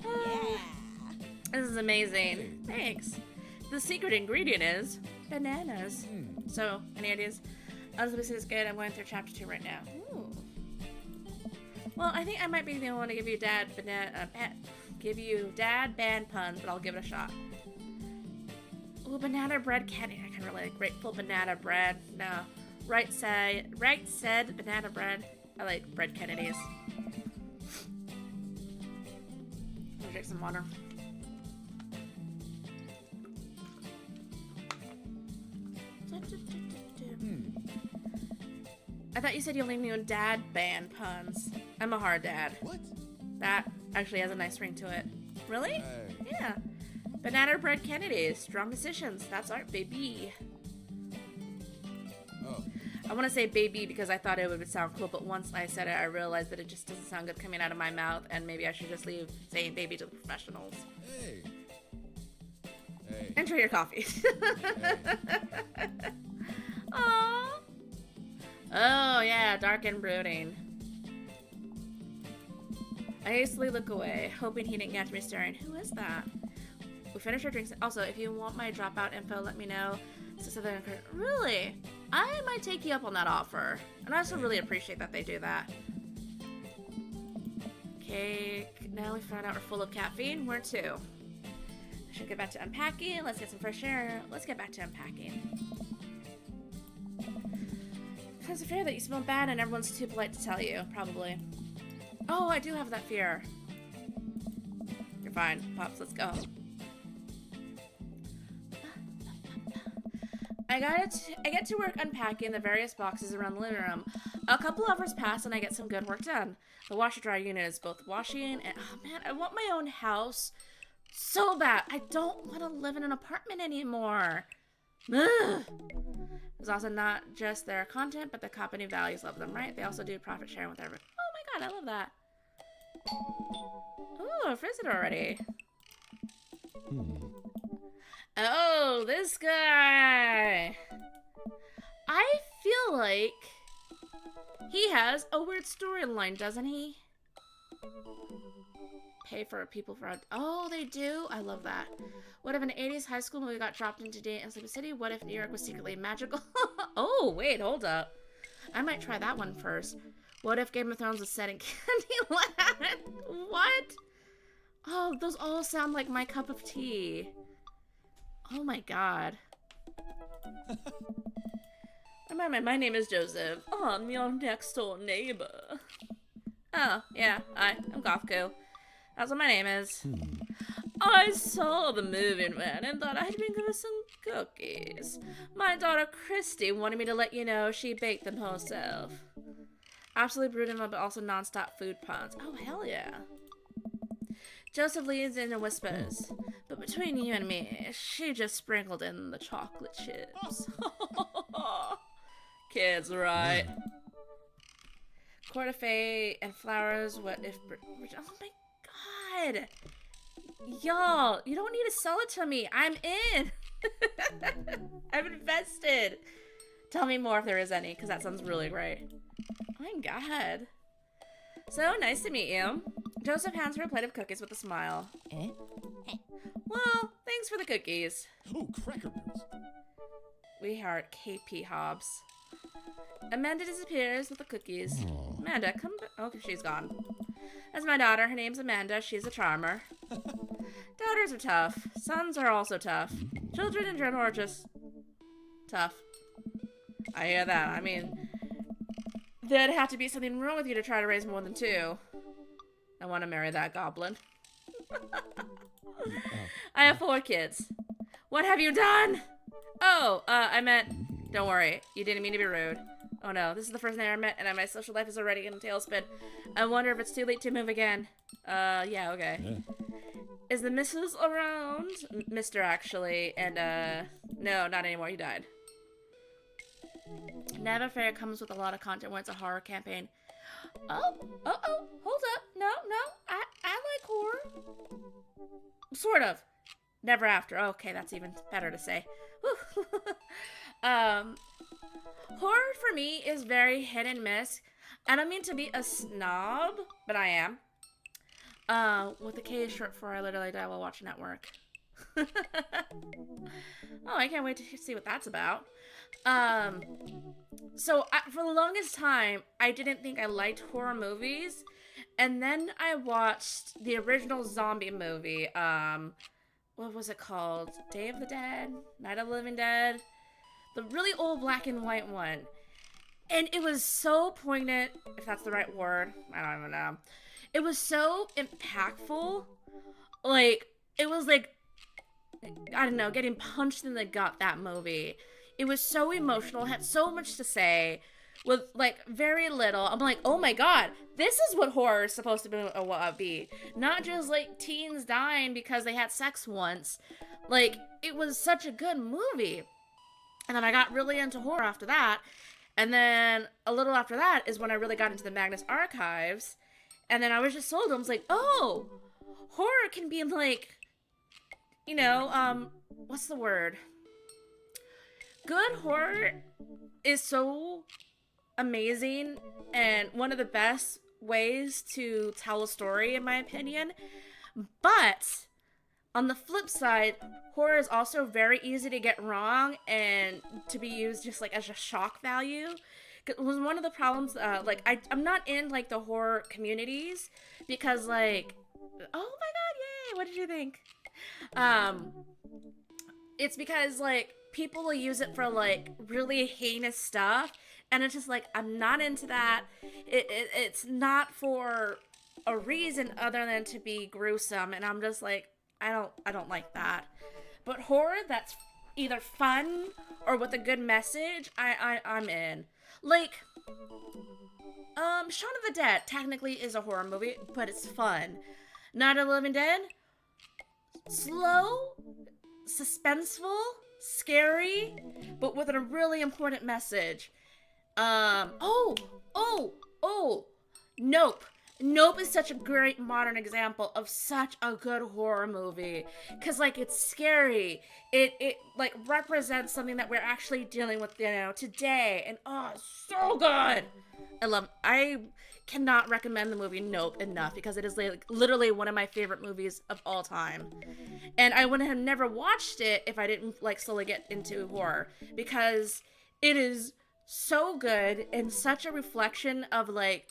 Yeah. This is amazing. Thanks. The secret ingredient is bananas. So, any ideas? Elizabeth is good. I'm going through chapter 2 right now. Ooh. Well, I think I might be the only one to give you dad band puns, but I'll give it a shot. Ooh, banana bread candy. I kind of really like grateful banana bread. No, right said banana bread. I like bread Kennedys. I'll drink some water. I thought you said you only knew dad band puns. I'm a hard dad. What? That actually has a nice ring to it. Really? Hey. Yeah. Banana bread Kennedys. Strong decisions. That's art, baby. Oh. I want to say baby because I thought it would sound cool, but once I said it, I realized that it just doesn't sound good coming out of my mouth, and maybe I should just leave saying baby to the professionals. Hey. Hey. Enjoy your coffee. Aww. Oh, yeah, dark and brooding. I hastily look away, hoping he didn't catch me staring. Who is that? We finished our drinks. Also, if you want my dropout info, let me know. Really? I might take you up on that offer. And I also really appreciate that they do that. Okay, now we found out we're full of caffeine. Where to? I should get back to unpacking. Let's get some fresh air. Let's get back to unpacking. It's a fear that you smell bad and everyone's too polite to tell you. Probably. Oh, I do have that fear. You're fine. Pops, let's go. I get to work unpacking the various boxes around the living room. A couple hours pass and I get some good work done. The washer dryer unit is both washing and oh man, I want my own house so bad. I don't want to live in an apartment anymore. Ugh. It's also not just their content, but the company values love them, right? They also do profit sharing with everyone. Oh my god, I love that. Ooh, I've it already. Oh, this guy. I feel like he has a weird storyline, doesn't he? Pay for people for... Oh, they do? I love that. What if an 80s high school movie got dropped into date in Sleepy City? What if New York was secretly magical? Oh, wait, hold up. I might try that one first. What if Game of Thrones was set in Candyland? What? Oh, those all sound like my cup of tea. Oh my god. My name is Joseph. Oh, I'm your next door neighbor. Oh, yeah, I'm Gothku. That's what my name is. I saw the movie, man, and thought I'd bring her some cookies. My daughter Christy wanted me to let you know she baked them herself. Absolutely brutal, but also non-stop food puns. Oh, hell yeah. Joseph leans in and whispers, but between you and me, she just sprinkled in the chocolate chips. Kids, right? Court of Fate and flowers, what if... Oh my god! Y'all, you don't need to sell it to me. I'm in. I've invested. Tell me more if there is any, because that sounds really great. Oh my god. So, nice to meet you. Joseph hands her a plate of cookies with a smile. Well, thanks for the cookies. Oh, Cracker Barrels. We heart KP Hobbs. Amanda disappears with the cookies. Amanda, come back. Oh, she's gone. That's my daughter. Her name's Amanda. She's a charmer. Daughters are tough. Sons are also tough. Children in general are just tough. I hear that. I mean, there'd have to be something wrong with you to try to raise more than two. I want to marry that goblin. I have 4 kids. What have you done? Oh, I meant, don't worry. You didn't mean to be rude. Oh no, this is the first night I met, and my social life is already in a tailspin. I wonder if it's too late to move again. Yeah, okay. Yeah. Is the missus around? Mr. actually, and, no, not anymore, he died. Never Fair comes with a lot of content when it's a horror campaign. Oh, hold up. No, I like horror. Sort of. Never After. Okay, that's even better to say. Horror for me is very hit and miss. I don't mean to be a snob, but I am. With the K is short for I literally die while watching at work. Oh, I can't wait to see what that's about. So for the longest time, I didn't think I liked horror movies. And then I watched the original zombie movie. What was it called? Day of the Dead? Night of the Living Dead? The really old black and white one. And it was so poignant, if that's the right word. I don't even know. It was so impactful. Like, it was like, I don't know, getting punched in the gut, that movie. It was so emotional, had so much to say, with, like, very little. I'm like, oh my god, this is what horror is supposed to be. Not just, like, teens dying because they had sex once. Like, it was such a good movie. And then I got really into horror after that. And then a little after that is when I really got into the Magnus Archives. And then I was just sold. I was like, oh, horror can be like, you know, what's the word? Good horror is so amazing and one of the best ways to tell a story, in my opinion. But on the flip side, horror is also very easy to get wrong and to be used just like as a shock value. It was one of the problems, like, I'm not in, like, the horror communities because, like, oh my god, yay, what did you think? It's because, like, people will use it for, like, really heinous stuff, and it's just, like, I'm not into that. It's not for a reason other than to be gruesome, and I'm just, like, I don't like that. But horror that's either fun or with a good message, I'm in. Like, Shaun of the Dead technically is a horror movie, but it's fun. Night of the Living Dead, slow, suspenseful, scary, but with a really important message. Nope. Nope is such a great modern example of such a good horror movie. Cause, like, it's scary. It like, represents something that we're actually dealing with, you know, today. And, oh, so good! I cannot recommend the movie Nope enough because it is, like, literally one of my favorite movies of all time. And I would have never watched it if I didn't, like, slowly get into horror. Because it is so good and such a reflection of like,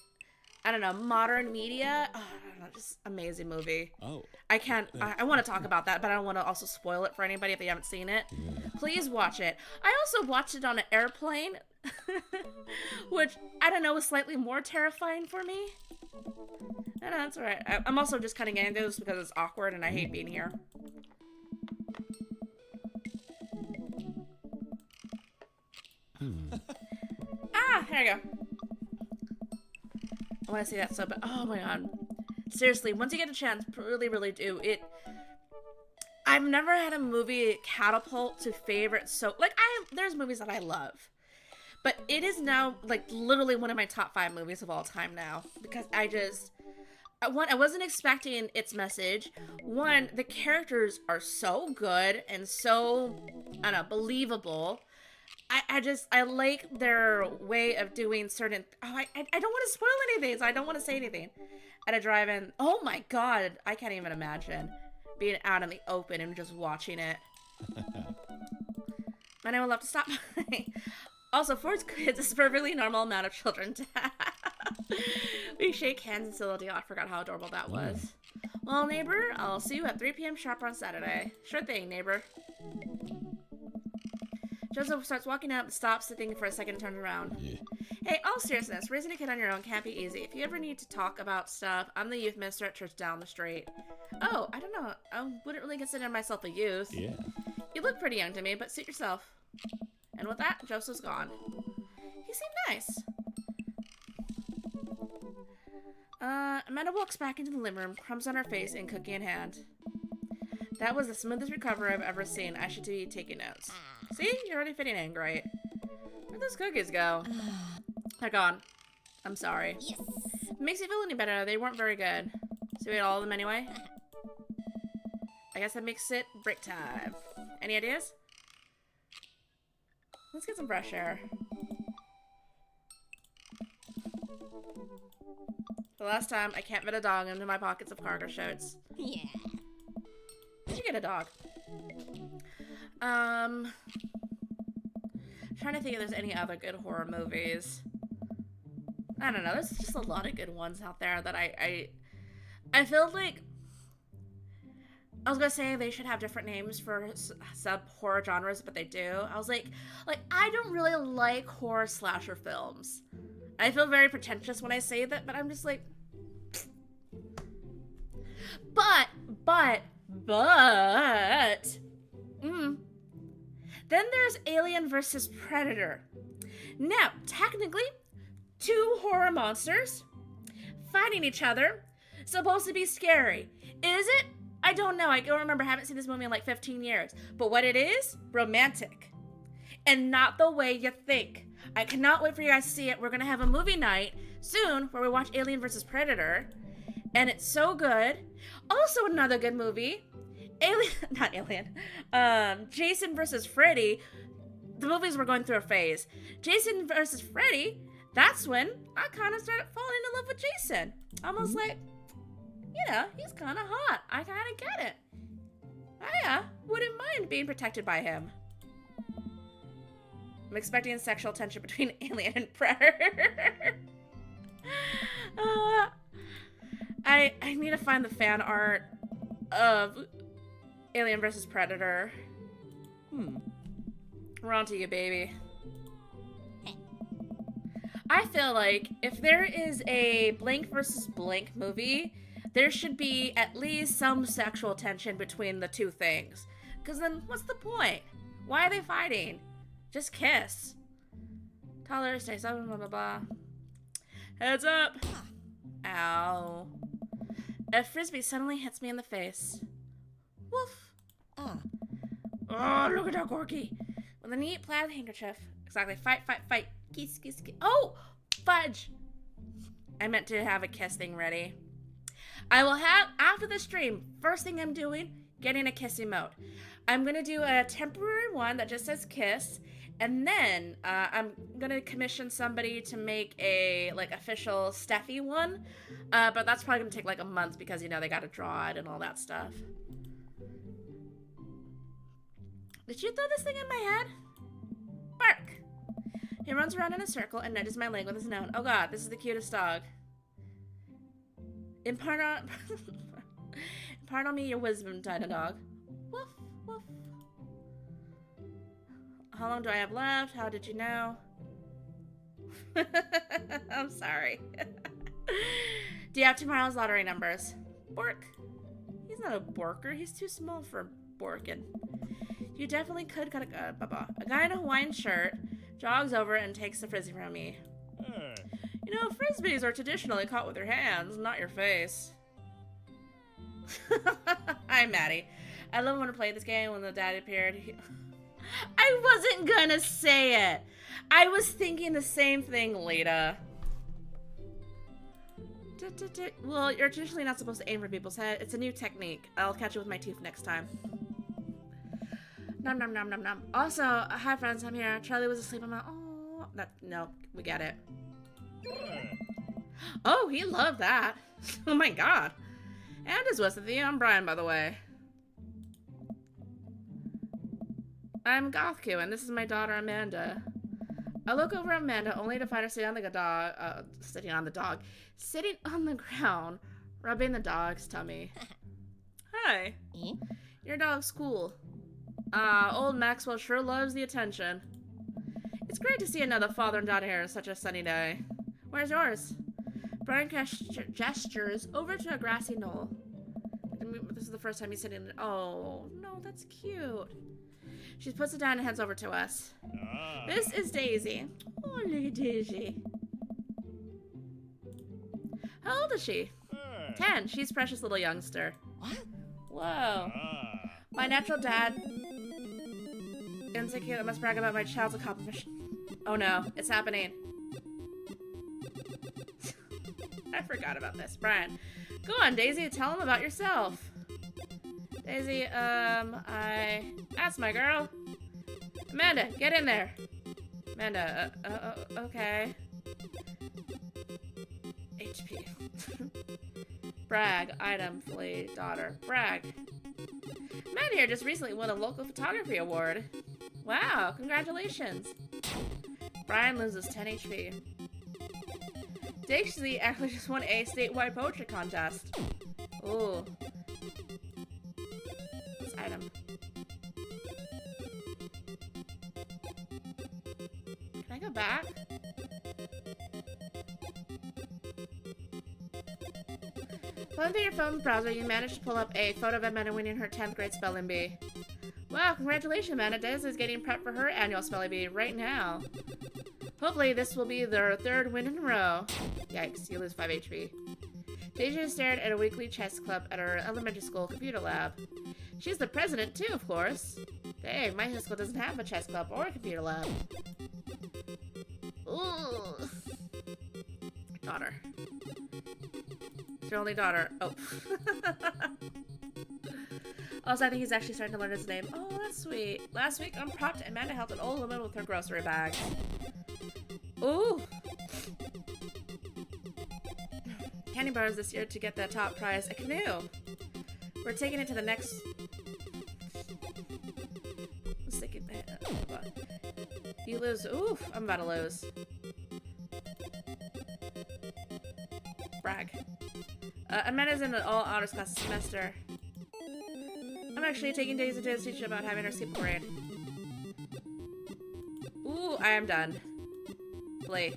I don't know, modern media. Oh, I don't know, just amazing movie. Oh. I can't. I want to talk about that, but I don't want to also spoil it for anybody if they haven't seen it. Yeah. Please watch it. I also watched it on an airplane, which I don't know was slightly more terrifying for me. I know that's alright. I'm also just cutting into this because it's awkward and I hate being here. Ah, there you go. I want to see that so bad. Oh my god. Seriously, once you get a chance, really, really do. I've never had a movie catapult to favorite so... Like, there's movies that I love. But it is now, like, literally one of my top 5 movies of all time now. Because I wasn't expecting its message. One, the characters are so good and so, I don't know, believable. I like their way of doing certain... Oh, I don't want to spoil anything, so I don't want to say anything. At a drive-in, oh my god, I can't even imagine being out in the open and just watching it. And I would love to stop by. Also, 4 kids is a perfectly normal amount of children to have. We shake hands and still deal. I forgot how adorable that was. Well, neighbor, I'll see you at 3 p.m. sharp on Saturday. Sure thing, neighbor. Joseph starts walking out, stops, thinking for a second, and turns around. Yeah. Hey, all seriousness, raising a kid on your own can't be easy. If you ever need to talk about stuff, I'm the youth minister at church down the street. Oh, I don't know. I wouldn't really consider myself a youth. Yeah. You look pretty young to me, but suit yourself. And with that, Joseph's gone. He seemed nice. Amanda walks back into the living room, crumbs on her face, and cookie in hand. That was the smoothest recovery I've ever seen. I should be taking notes. See? You're already fitting in great. Where'd those cookies go? They're gone. I'm sorry. Yes. Makes you feel any better. They weren't very good. So we ate all of them anyway? I guess that makes it break time. Any ideas? Let's get some fresh air. The last time, I can't fit a dog into my pockets of cargo shirts. Yeah. Did you get a dog? Trying to think if there's any other good horror movies. I don't know. There's just a lot of good ones out there that I feel like... I was gonna say they should have different names for sub-horror genres, but they do. I was like, I don't really like horror slasher films. I feel very pretentious when I say that, but I'm just like... Then there's Alien vs. Predator. Now, technically, 2 horror monsters fighting each other. Supposed to be scary. Is it? I don't know. I don't remember. I haven't seen this movie in like 15 years. But what it is, romantic. And not the way you think. I cannot wait for you guys to see it. We're going to have a movie night soon where we watch Alien vs. Predator. And it's so good. Also another good movie. Jason vs. Freddy. The movies were going through a phase. Jason vs. Freddy, that's when I kind of started falling in love with Jason. Almost like, you know, he's kind of hot. I kind of get it. I wouldn't mind being protected by him. I'm expecting sexual tension between Alien and Predator. I need to find the fan art of Alien vs. Predator. We're on to you, baby. I feel like if there is a blank versus blank movie, there should be at least some sexual tension between the two things. Because then, what's the point? Why are they fighting? Just kiss. Taller, stay up, blah, blah, blah. Heads up. Ow. A frisbee suddenly hits me in the face. Woof. Oh, look at that corky. With a neat plaid handkerchief. Exactly. Fight, fight, fight. Kiss, kiss, kiss. Oh! Fudge! I meant to have a kiss thing ready. I will have, after the stream, first thing I'm doing, getting a kiss emote. I'm going to do a temporary one that just says kiss. And then I'm going to commission somebody to make a, like, official Steffi one. But that's probably going to take, like, a month because, you know, they got to draw it and all that stuff. Did you throw this thing in my head? Bark. He runs around in a circle and nudges my leg with his nose. Oh god, this is the cutest dog. Impart on me your wisdom, tiny dog. Woof, woof. How long do I have left? How did you know? I'm sorry. Do you have tomorrow's lottery numbers? Bork. He's not a borker. He's too small for borking. You definitely could cut a guy in a Hawaiian shirt jogs over and takes the frisbee from me. Hey. You know, frisbees are traditionally caught with your hands, not your face. Hi, Maddie. I love when I played this game when the dad appeared. I wasn't gonna say it. I was thinking the same thing, Lita. Well, you're traditionally not supposed to aim for people's head. It's a new technique. I'll catch it with my teeth next time. Nom nom nom nom nom. Also, hi friends, I'm here. Charlie was asleep. I'm like, oh, no, we get it. Hey. Oh, he loved that. Oh my god. And is with you. I'm Brian, by the way. I'm Gothku, and this is my daughter Amanda. I look over at Amanda only to find her sitting on the ground, rubbing the dog's tummy. Hi. Your dog's cool. Old Maxwell sure loves the attention. It's great to see another father and daughter here on such a sunny day. Where's yours? Brian gestures over to a grassy knoll. This is the first time he's sitting in. Oh, no, that's cute. She puts it down and hands over to us. Ah. This is Daisy. Oh, look at Daisy. How old is she? Hey. 10. She's precious little youngster. What? Whoa. Ah. My natural dad. Insecure, I must brag about my child's accomplishment. Oh no, it's happening. I forgot about this. Brian. Go on, Daisy, tell him about yourself. Daisy, I asked my girl. Amanda, get in there. Amanda, okay. HP. Brag, item, flea, daughter. Brag. Man here just recently won a local photography award. Wow, congratulations. Brian loses 10 HP. Daisy actually just won a statewide poetry contest. Ooh. This item. Can I go back? Going through your phone's browser, you managed to pull up a photo of Amanda winning her 10th grade spelling bee. Wow, congratulations, Amanda. Daisy is getting prepped for her annual spelling bee right now. Hopefully, this will be their 3rd win in a row. Yikes, you lose 5 HP. Daisy stared at a weekly chess club at her elementary school computer lab. She's the president, too, of course. Dang, my high school doesn't have a chess club or a computer lab. Ooh. Daughter. It's your only daughter. Oh. Also, I think he's actually starting to learn his name. Oh, that's sweet. Last week on Prompt, Amanda helped an old woman with her grocery bags. Ooh. Candy bars this year to get the top prize, a canoe. We're taking it to the next... You lose. Oof, I'm about to lose. Brag. Amanda's in an all-honors class this semester. I'm actually taking Daisy to teach about having her skip grade. Ooh, I am done. Play.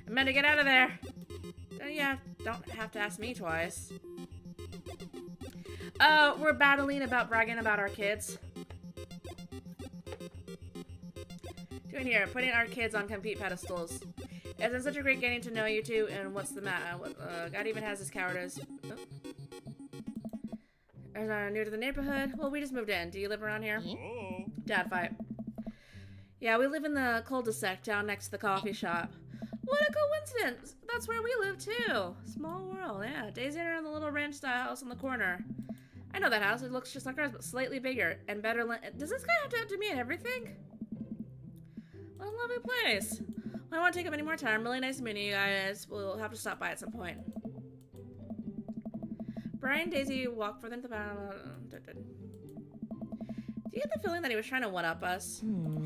Amanda, get out of there! Yeah, don't have to ask me twice. We're battling about bragging about our kids. Doing here, putting our kids on compete pedestals. It's been such a great getting to know you two, and what's the matter? God even has his cowardice. Oh. New to the neighborhood? Well, we just moved in. Do you live around here? Oh. Dad fight. Yeah, we live in the cul-de-sac down next to the coffee shop. What a coincidence! That's where we live too. Small world, yeah. Daisy and her in the little ranch-style house on the corner. I know that house. It looks just like ours, but slightly bigger and better. Does this guy have to have to me and everything? What a lovely place. Well, I don't want to take up any more time. Really nice meeting you guys. We'll have to stop by at some point. Brian and Daisy walk further into the battle. Do you get the feeling that he was trying to one-up us?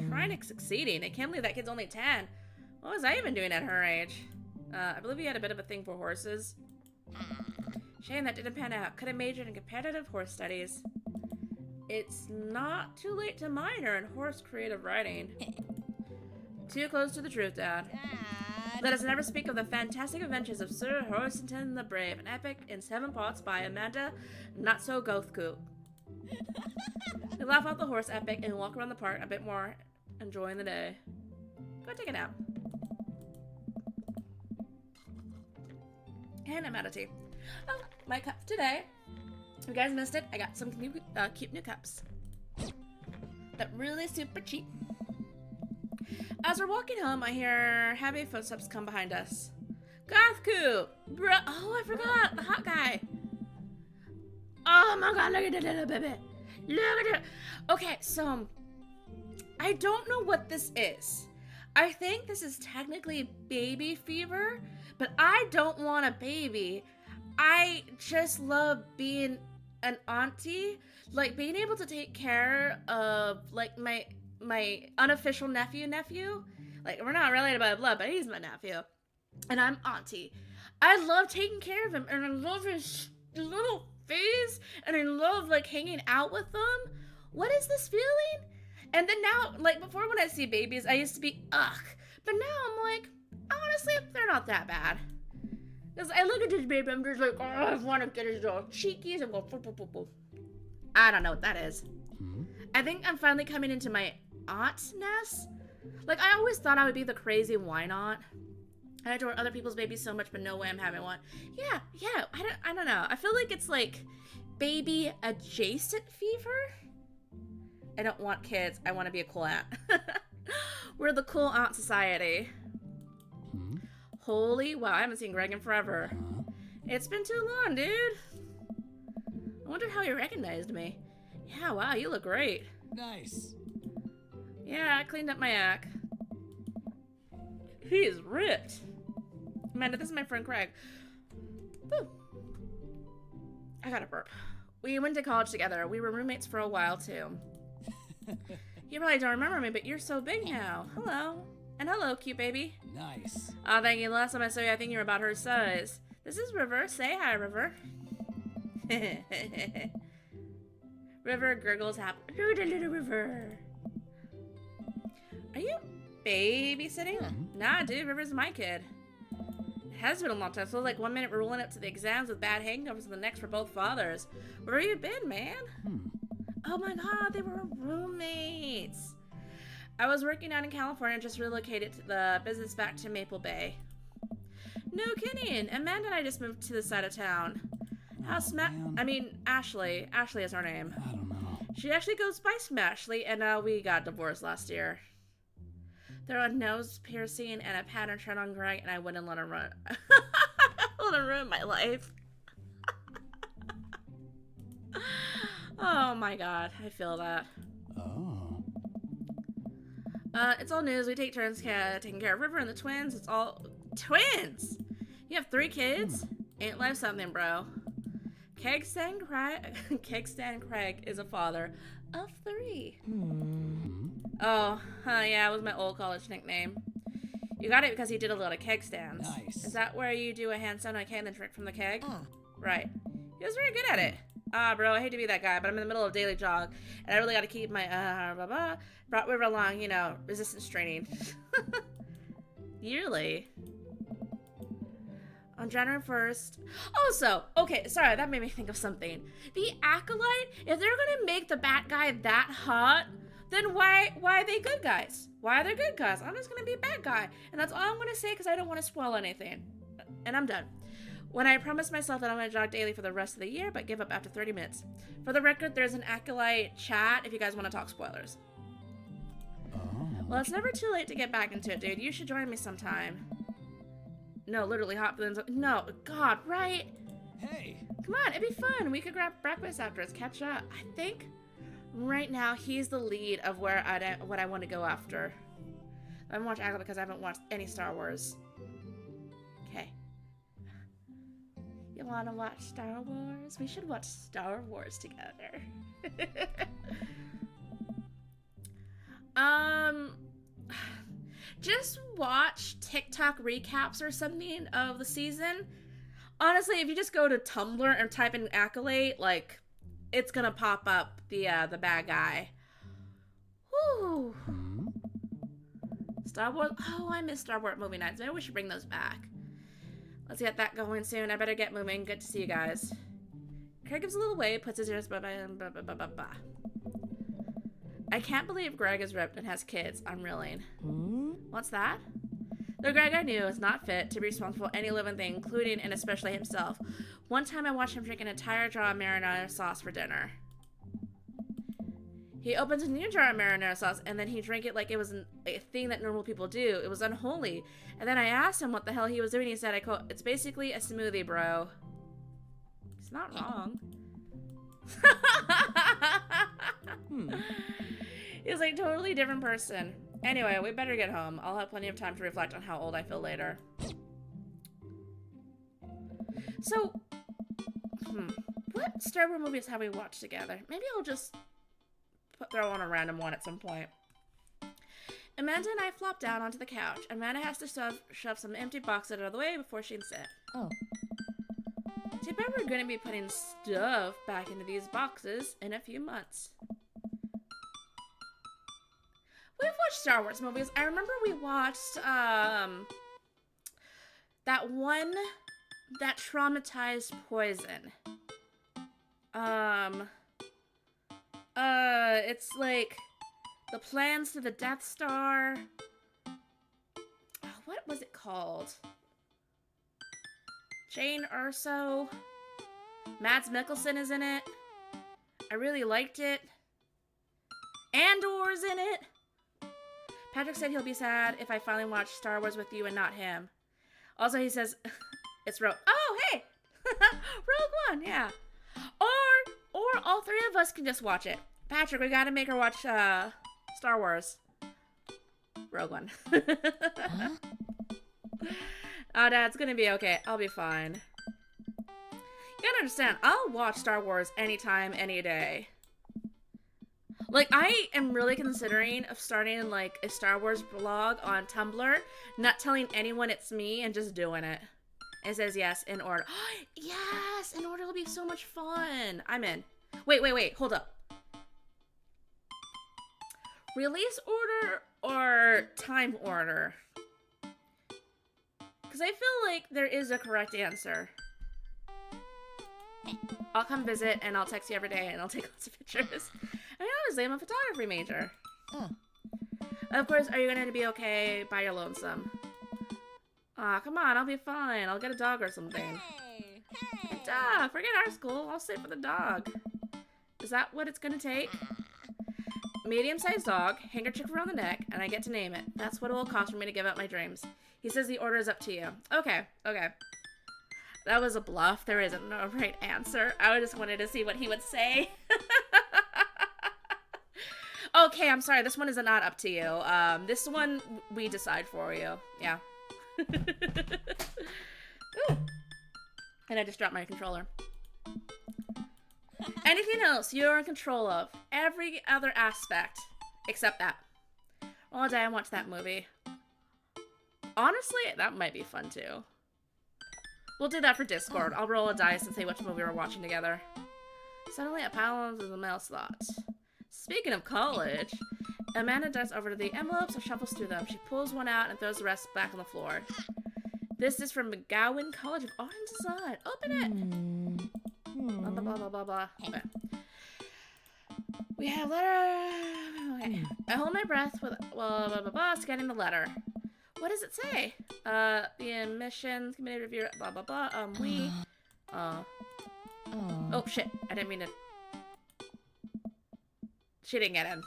Trying to succeeding. I can't believe that kid's only 10. What was I even doing at her age? I believe he had a bit of a thing for horses. Shame that didn't pan out. Could have majored in competitive horse studies. It's not too late to minor in horse creative writing. Too close to the truth, Dad. Dad. Let us never speak of the fantastic adventures of Sir Horsington the Brave, an epic in 7 parts by Amanda Not-So-Gothcoop. We laugh out the horse epic and walk around the park a bit more, enjoying the day. Go take a nap. And I'm out of tea. Oh, my cup today. If you guys missed it, I got some new, cute new cups. That really super cheap. As we're walking home, I hear heavy footsteps come behind us. Gothcoop! Bro, oh, I forgot! The hot guy! Oh my god, look at the little baby! Look at it! Okay, so, I don't know what this is. I think this is technically baby fever, but I don't want a baby. I just love being an auntie, like being able to take care of like my unofficial nephew. Like, we're not related by blood, but he's my nephew. And I'm auntie. I love taking care of him, and I love his little face, and I love, like, hanging out with them. What is this feeling? And then now, like, before when I see babies, I used to be, ugh. But now I'm like, honestly, they're not that bad. Because I look at this baby, I'm just like, oh, I want to get his little cheekies and go, boop, boop, boop, boop. I don't know what that is. I think I'm finally coming into my auntness. Like, I always thought I would be the crazy wine aunt. I adore other people's babies so much, but no way I'm having one. Yeah, I don't know. I feel like it's like baby adjacent fever. I don't want kids. I want to be a cool aunt. We're the cool aunt society. Holy wow, I haven't seen Greg in forever. It's been too long, dude. I wonder how he recognized me. Yeah, wow, you look great. Nice. Yeah, I cleaned up my act. He is ripped. Amanda, this is my friend Craig. Whew. I got a burp. We went to college together. We were roommates for a while, too. You probably don't remember me, but you're so big now. Hello. And hello, cute baby. Nice. Oh, thank you. Last time I saw you, I think you were about her size. This is River. Say hi, River. River gurgles happy. Little River. Are you babysitting? Nah, dude. River's my kid. It has been a long time. So, like, 1 minute we're rolling up to the exams with bad hangovers, and the next we're both fathers. Where have you been, man? Oh my god, they were roommates. I was working out in California and just relocated to the business back to Maple Bay. No kidding. Amanda and I just moved to this side of town. Ashley. Ashley is her name. I don't know. She actually goes by Smashley, and we got divorced last year. There was a nose piercing and a pattern shirt on Greg, and I wouldn't let him run. Let him ruin my life. Oh my god, I feel that. Oh. It's all news. We take turns taking care of River and the twins. It's all twins. You have 3 kids? Ain't life something, bro? Kegstan Craig is a father of 3. Oh, yeah, it was my old college nickname. You got it because he did a lot of keg stands. Nice. Is that where you do a handstand on a keg and then drink from the keg? Ah. Right. He was very good at it. Bro, I hate to be that guy, but I'm in the middle of a daily jog, and I really got to keep my, brought River along, you know, resistance training. Yearly. On January 1st. Also, okay, sorry, that made me think of something. The Acolyte, if they're gonna make the bad guy that hot, then why are they good guys? Why are they good guys? I'm just gonna be a bad guy. And that's all I'm gonna say because I don't want to spoil anything. And I'm done. When I promised myself that I'm going to jog daily for the rest of the year, but give up after 30 minutes. For the record, there's an Acolyte chat if you guys want to talk spoilers. Oh. Well, it's never too late to get back into it, dude. You should join me sometime. No, literally hot balloons. No, God, right? Hey. Come on, it'd be fun. We could grab breakfast afterwards, catch up. I think right now he's the lead of what I want to go after. I haven't watched Acolyte because I haven't watched any Star Wars. Okay. You want to watch Star Wars? We should watch Star Wars together. just watch TikTok recaps or something of the season. Honestly, if you just go to Tumblr and type in Accolade, like, it's gonna pop up the bad guy. Whew. Hmm? Star Wars. Oh, I miss Star Wars movie nights. Maybe we should bring those back. Let's get that going soon. I better get moving. Good to see you guys. Craig gives a little wave, puts his ears. I can't believe Greg is ripped and has kids. I'm reeling. What's that? The Greg I knew is not fit to be responsible for any living thing, including and especially himself. One time I watched him drink an entire jar of marinara sauce for dinner. He opens a new jar of marinara sauce, and then he drank it like it was a thing that normal people do. It was unholy. And then I asked him what the hell he was doing. He said, I quote, "It's basically a smoothie, bro." He's not wrong. He's like a totally different person. Anyway, we better get home. I'll have plenty of time to reflect on how old I feel later. So, what Star Wars movies have we watched together? Maybe I'll just throw on a random one at some point. Amanda and I flop down onto the couch. Amanda has to shove some empty boxes out of the way before she can sit. Oh. Too bad we're going to be putting stuff back into these boxes in a few months. We've watched Star Wars movies. I remember we watched that one that traumatized Poison. It's like the plans to the Death Star. What was it called? Jane Erso. Mads Mikkelsen is in it. I really liked it. Andor's in it. Patrick said he'll be sad if I finally watch Star Wars with you and not him. Also, he says it's Rogue. Oh, hey, Rogue One, yeah. Or all three of us can just watch it. Patrick, we gotta make her watch Star Wars. Rogue One. Huh? Oh, Dad, it's gonna be okay. I'll be fine. You gotta understand, I'll watch Star Wars anytime, any day. Like, I am really considering of starting, like, a Star Wars blog on Tumblr, not telling anyone it's me, and just doing it. It says yes, in order. Yes, in order will be so much fun. I'm in. Wait, hold up. Release order or time order? Because I feel like there is a correct answer. I'll come visit and I'll text you every day and I'll take lots of pictures. I mean, honestly, I'm a photography major. Oh. Of course, are you going to be okay by your lonesome? Aw, come on, I'll be fine. I'll get a dog or something. Hey. Dog, forget our school. I'll stay for the dog. Is that what it's going to take? Medium-sized dog, handkerchief around the neck, and I get to name it. That's what it will cost for me to give up my dreams. He says the order is up to you. Okay. That was a bluff. There isn't no right answer. I just wanted to see what he would say. Okay, I'm sorry. This one is not up to you. This one we decide for you. Yeah. Ooh. And I just dropped my controller. Anything else you're in control of. Every other aspect. Except that. All day I watched that movie. Honestly, that might be fun too. We'll do that for Discord. I'll roll a dice and say which movie we're watching together. Suddenly a pile of the mail slot. Speaking of college, Amanda darts over to the envelopes and shuffles through them. She pulls one out and throws the rest back on the floor. This is from McGowan College of Art and Design. Open it! Blah, blah, blah, blah, blah, blah. Okay. We have letter... Okay. I hold my breath with... Blah, blah, blah, blah, scanning the letter. What does it say? The admissions committee review... Blah, blah, blah. We... Oh, shit. I didn't mean to... She didn't get in.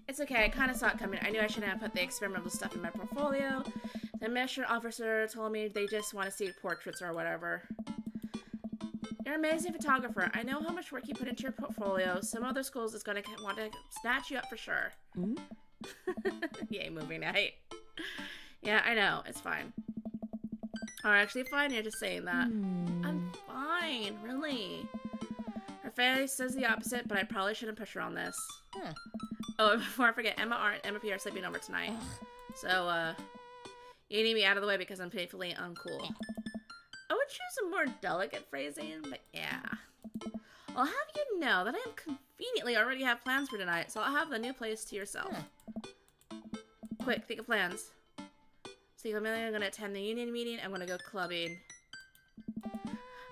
It's okay. I kind of saw it coming. I knew I shouldn't have put the experimental stuff in my portfolio. The admission officer told me they just want to see portraits or whatever. You're an amazing photographer. I know how much work you put into your portfolio. Some other schools is going to want to snatch you up for sure. Yay, movie night. Yeah, I know. It's fine. Or actually fine, you're just saying that. I'm fine, really. Her face says the opposite, but I probably shouldn't push her on this. Huh. Oh, before I forget, Emma R and Emma P are sleeping over tonight. Ugh. So, you need me out of the way because I'm painfully uncool. I would choose a more delicate phrasing, but yeah. I'll have you know that I am conveniently already have plans for tonight, so I'll have the new place to yourself. Quick, think of plans. So I'm gonna attend the union meeting, I'm gonna go clubbing.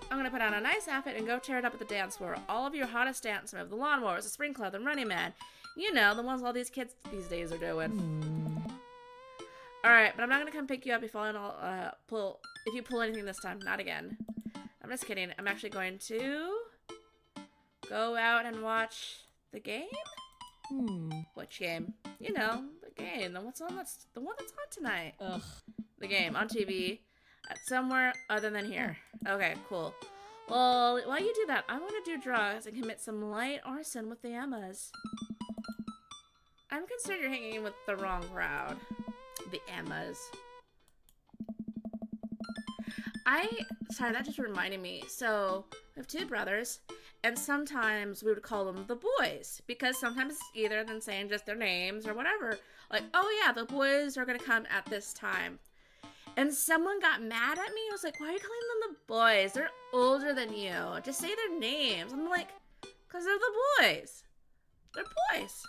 I'm gonna put on a nice outfit and go tear it up at the dance floor. All of your hottest dance moves, the lawnmowers, the sprinkler, the Running Man. You know, the ones all these kids these days are doing. Alright, but I'm not gonna come pick you up if you pull anything this time. Not again. I'm just kidding. I'm actually going to go out and watch the game? Which game? You know, the game. The one that's on tonight. Ugh. The game on TV at somewhere other than here. Okay, cool. Well, while you do that, I want to do drugs and commit some light arson with the Emmas. I'm concerned you're hanging with the wrong crowd. The Emmas. Sorry, that just reminded me. So, I have two brothers, and sometimes we would call them the boys, because sometimes it's either than saying just their names or whatever. Like, oh yeah, the boys are gonna come at this time. And someone got mad at me. I was like, why are you calling them the boys? They're older than you. Just say their names. I'm like, because they're the boys. They're boys.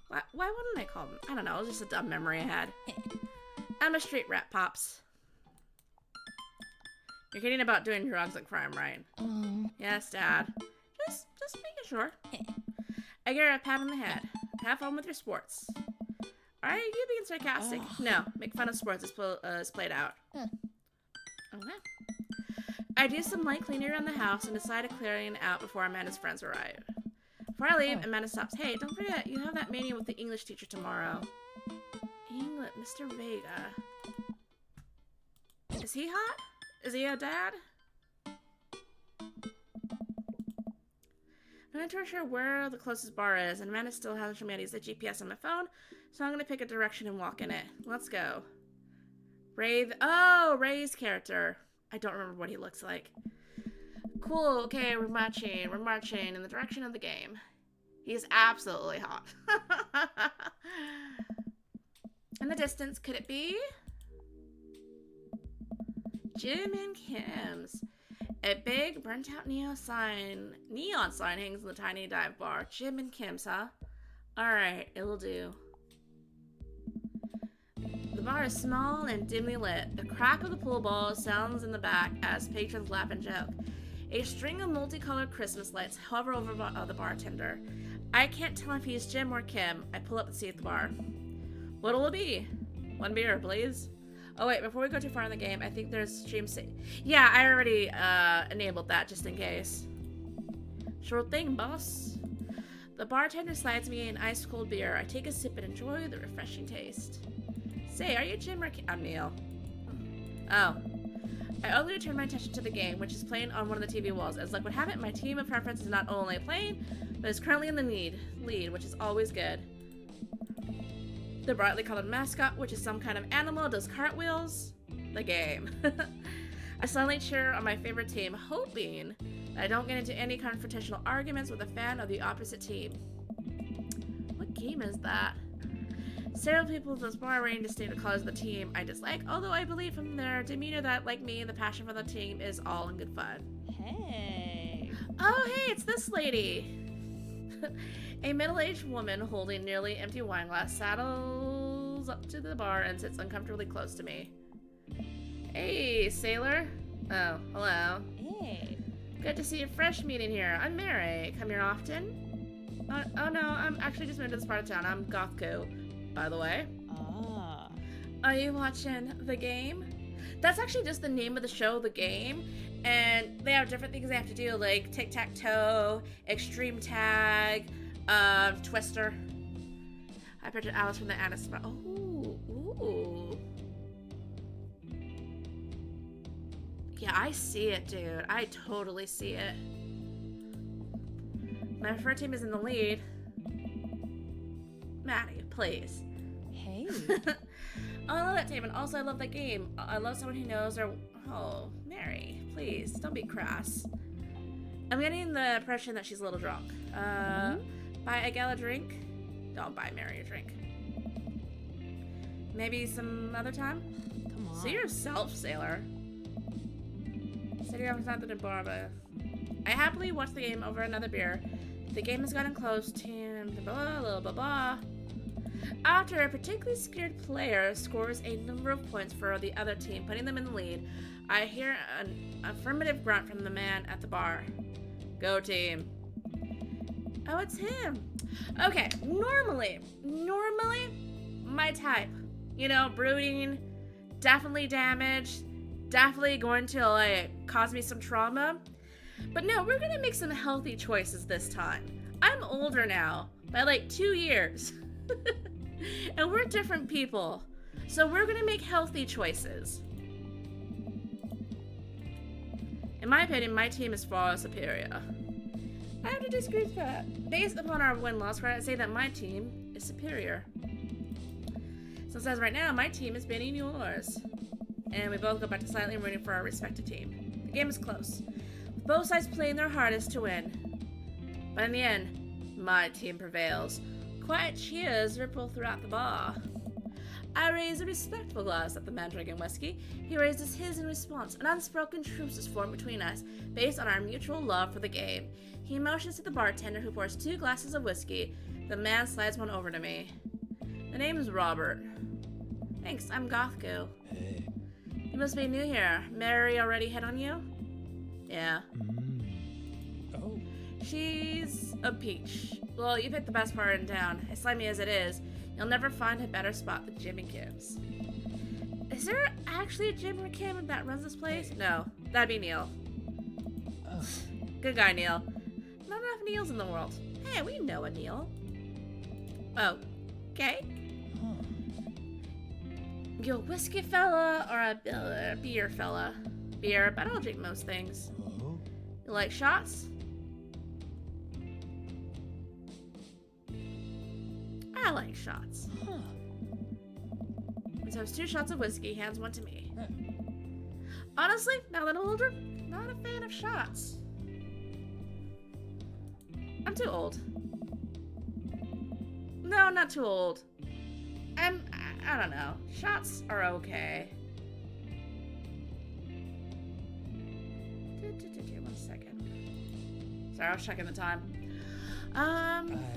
Why wouldn't I call them? I don't know. It was just a dumb memory I had. I'm a street rat, Pops. You're kidding about doing drugs and crime, right? Yes, Dad. Just making sure. I give her a pat on the head. Have fun with your sports. Are you being sarcastic? No, make fun of sports is played out. Okay. I do some light cleaning around the house and decide to clearing out before Amanda's friends arrive. Before I leave, Amanda stops. Hey, don't forget, you have that meeting with the English teacher tomorrow. English, Mr. Vega. Is he hot? Is he a dad? I'm not sure where the closest bar is, and Amanda still hasn't shown me how to use the GPS on my phone, so I'm gonna pick a direction and walk in it. Let's go. Ray's character. I don't remember what he looks like. Cool, okay, we're marching in the direction of the game. He's absolutely hot. In the distance, could it be? Jim and Kim's. A big burnt-out neon sign hangs in the tiny dive bar. Jim and Kim's, huh? Alright, it'll do. The bar is small and dimly lit. The crack of the pool ball sounds in the back as patrons laugh and joke. A string of multicolored Christmas lights hover over the bartender. I can't tell if he's Jim or Kim. I pull up the seat at the bar. What'll it be? One beer, please. Oh wait, before we go too far in the game, I think there's stream sync. Yeah, I already enabled that just in case. Sure thing, boss. The bartender slides me an ice-cold beer. I take a sip and enjoy the refreshing taste. Say, are you Jim or Kim? I'm Neil. Oh. I only turn my attention to the game, which is playing on one of the TV walls. As luck would have it, my team of preference is not only playing, but is currently in the lead, which is always good. The brightly colored mascot, which is some kind of animal, does cartwheels. The game. I silently cheer on my favorite team, hoping that I don't get into any confrontational arguments with a fan of the opposite team. What game is that? Several people at this bar range distinct colors of the team I dislike, although I believe from their demeanor that, like me, the passion for the team is all in good fun. Hey. Oh, hey, it's this lady. A middle-aged woman holding nearly empty wine glass saddles up to the bar and sits uncomfortably close to me. Hey, sailor. Oh, hello. Hey. Good to see a fresh meeting here. I'm Mary. Come here often? Oh no, I'm actually just moved to this part of town. I'm Gothco, by the way. Ah. Are you watching the game? That's actually just the name of the show, The Game. And they have different things they have to do, like tic-tac-toe, extreme tag, Twister. I pictured Alice from the Addis. Ooh. Yeah, I see it, dude. I totally see it. My preferred team is in the lead. Maddie, please. Hey. Oh, I love that team, and also I love that game. I love someone who knows their... Oh, Mary, please, don't be crass. I'm getting the impression that she's a little drunk. Buy a gal a drink? Don't buy Mary a drink. Maybe some other time? Come on. See yourself, sailor. City of Santa Barbara. I happily watched the game over another beer. The game has gotten close to blah blah blah blah. After a particularly scared player scores a number of points for the other team, putting them in the lead, I hear an affirmative grunt from the man at the bar. Go team. Oh, it's him. Okay, normally, my type. You know, brooding, definitely damaged, definitely going to, like, cause me some trauma. But no, we're gonna make some healthy choices this time. I'm older now, by like 2 years. And we're different people. So we're gonna make healthy choices. In my opinion, my team is far superior. I have to disagree with that. Based upon our win-loss record, I'd say that my team is superior. So it says right now, my team is beating yours. And we both go back to silently rooting for our respective team. The game is close, with both sides playing their hardest to win. But in the end, my team prevails. Quiet cheers ripple throughout the bar. I raise a respectful glass at the man drinking whiskey. He raises his in response. An unspoken truce is formed between us, based on our mutual love for the game. He motions to the bartender, who pours 2 glasses of whiskey. The man slides one over to me. The name is Robert. Thanks, I'm Gothku. Hey. You must be new here. Mary already hit on you? Yeah. Oh. She's a peach. Well, you picked the best part in town. As slimy as it is, you'll never find a better spot than Jimmy Kim's. Is there actually a Jimmy Kim that runs this place? No, that'd be Neil. Oh. Good guy, Neil. Not enough Neils in the world. Hey, we know a Neil. Oh, okay. Huh. You a whiskey fella or a beer fella? Beer, but I'll drink most things. Oh. You like shots? I like shots. Huh. So it's 2 shots of whiskey, hands one to me. Huh. Honestly, now that I'm older, not a fan of shots. I'm too old. No, not too old. I don't know. Shots are okay. 1 second. Sorry, I was checking the time.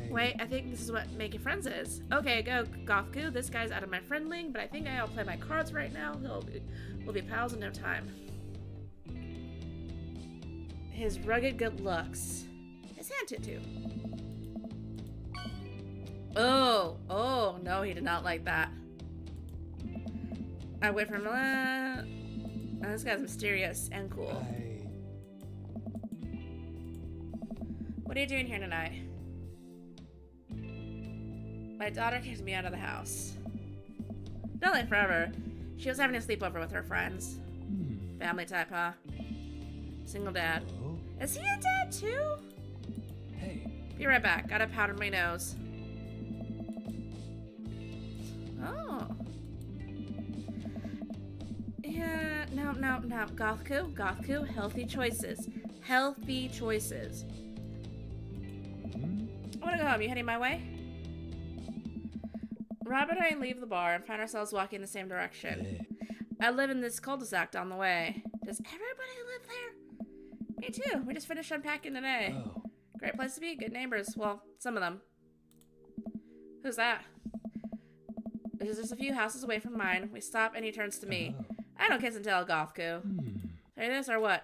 Wait, I think this is what making friends is. Okay, go, Gothku. This guy's out of my friend link, but I think I'll play my cards right now. We'll be pals in no time. His rugged good looks. His hand tattoo. Oh, no, he did not like that. I wait for him. This guy's mysterious and cool. What are you doing here tonight? My daughter kicked me out of the house. Not like forever. She was having a sleepover with her friends. Family type, huh? Single dad. Oh. Is he a dad too? Hey. Be right back. Gotta powder my nose. Oh. Yeah, no. Gothku. Healthy choices. Healthy choices. I wanna go home. You heading my way? Robert and I leave the bar and find ourselves walking in the same direction. Hey. I live in this cul-de-sac down the way. Does everybody live there? Me too. We just finished unpacking today. Oh. Great place to be. Good neighbors. Well, some of them. Who's that? It's just a few houses away from mine. We stop and he turns to me. Oh. I don't kiss and tell, Gothku. Say this or what?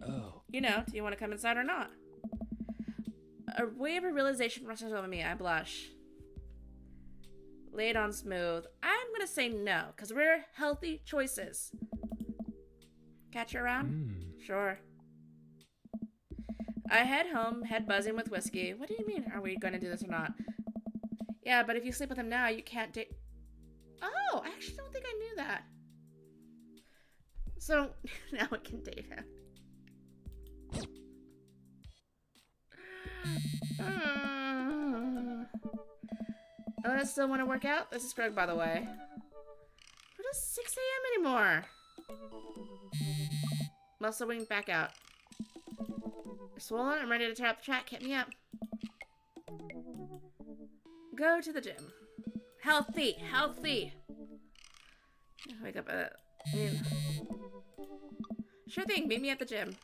Oh. You know, do you want to come inside or not? A wave of realization rushes over me. I blush. Lay it on smooth. I'm gonna say no, because we're healthy choices. Catch you around? Sure. I head home, head buzzing with whiskey. What do you mean? Are we gonna do this or not? Yeah, but if you sleep with him now, you can't date. Oh, I actually don't think I knew that. So, now I can date him. I still want to work out? This is Greg, by the way. What is 6 a.m. anymore? Muscle wing back out. You're swollen? I'm ready to tear up the track. Hit me up. Go to the gym. Healthy. Wake up at... Sure thing, meet me at the gym.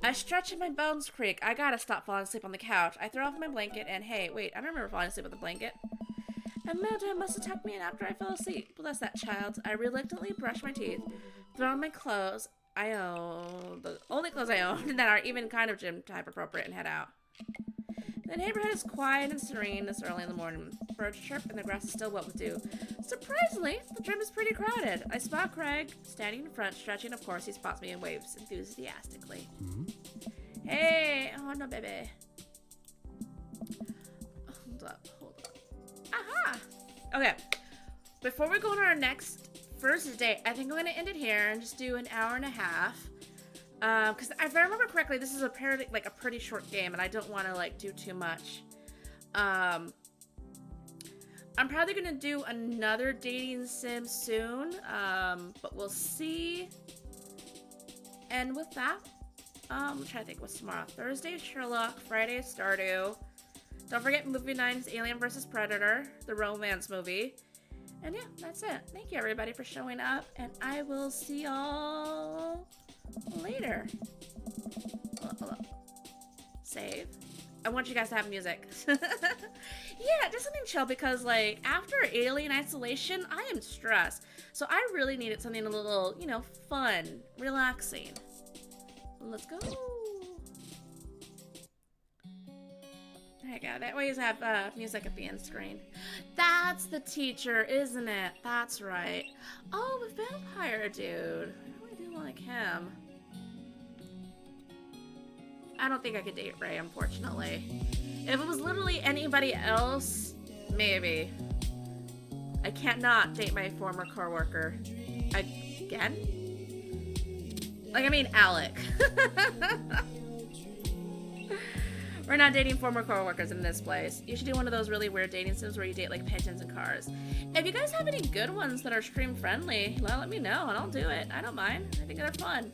I stretch and my bones creak. I gotta stop falling asleep on the couch. I throw off my blanket and hey, wait, I don't remember falling asleep with a blanket. Imelda must have tucked me in after I fell asleep. Bless that child. I reluctantly brush my teeth, throw on my clothes I own, the only clothes I own that are even kind of gym type appropriate, and head out. The neighborhood is quiet and serene this early in the morning. Birds chirp and the grass is still wet with dew. Surprisingly, the gym is pretty crowded. I spot Craig standing in front, stretching. Of course, he spots me and waves enthusiastically. Hey! Oh, no, baby. Hold up. Aha! Okay. Before we go on our first date, I think I'm going to end it here and just do an hour and a half. Because if I remember correctly, this is a pretty short game, and I don't want to do too much. I'm probably gonna do another dating sim soon, but we'll see. And with that, I'm trying to think what's tomorrow. Thursday is Sherlock, Friday is Stardew. Don't forget movie night is Alien vs. Predator, the romance movie. And yeah, that's it. Thank you everybody for showing up, and I will see y'all later. Hold up. Save. I want you guys to have music. Yeah, just something chill because after Alien Isolation, I am stressed. So I really needed something a little, fun, relaxing. Let's go. There you go. That way you have music at the end screen. That's the teacher, isn't it? That's right. Oh, the vampire dude. I really do like him. I don't think I could date Ray, unfortunately. If it was literally anybody else, maybe. I can't not date my former coworker. Again? I mean Alec. We're not dating former coworkers in this place. You should do one of those really weird dating sims where you date pigeons and cars. If you guys have any good ones that are stream friendly, let me know and I'll do it. I don't mind. I think they're fun.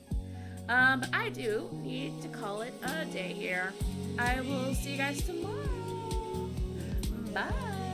But I do need to call it a day here. I will see you guys tomorrow. Bye.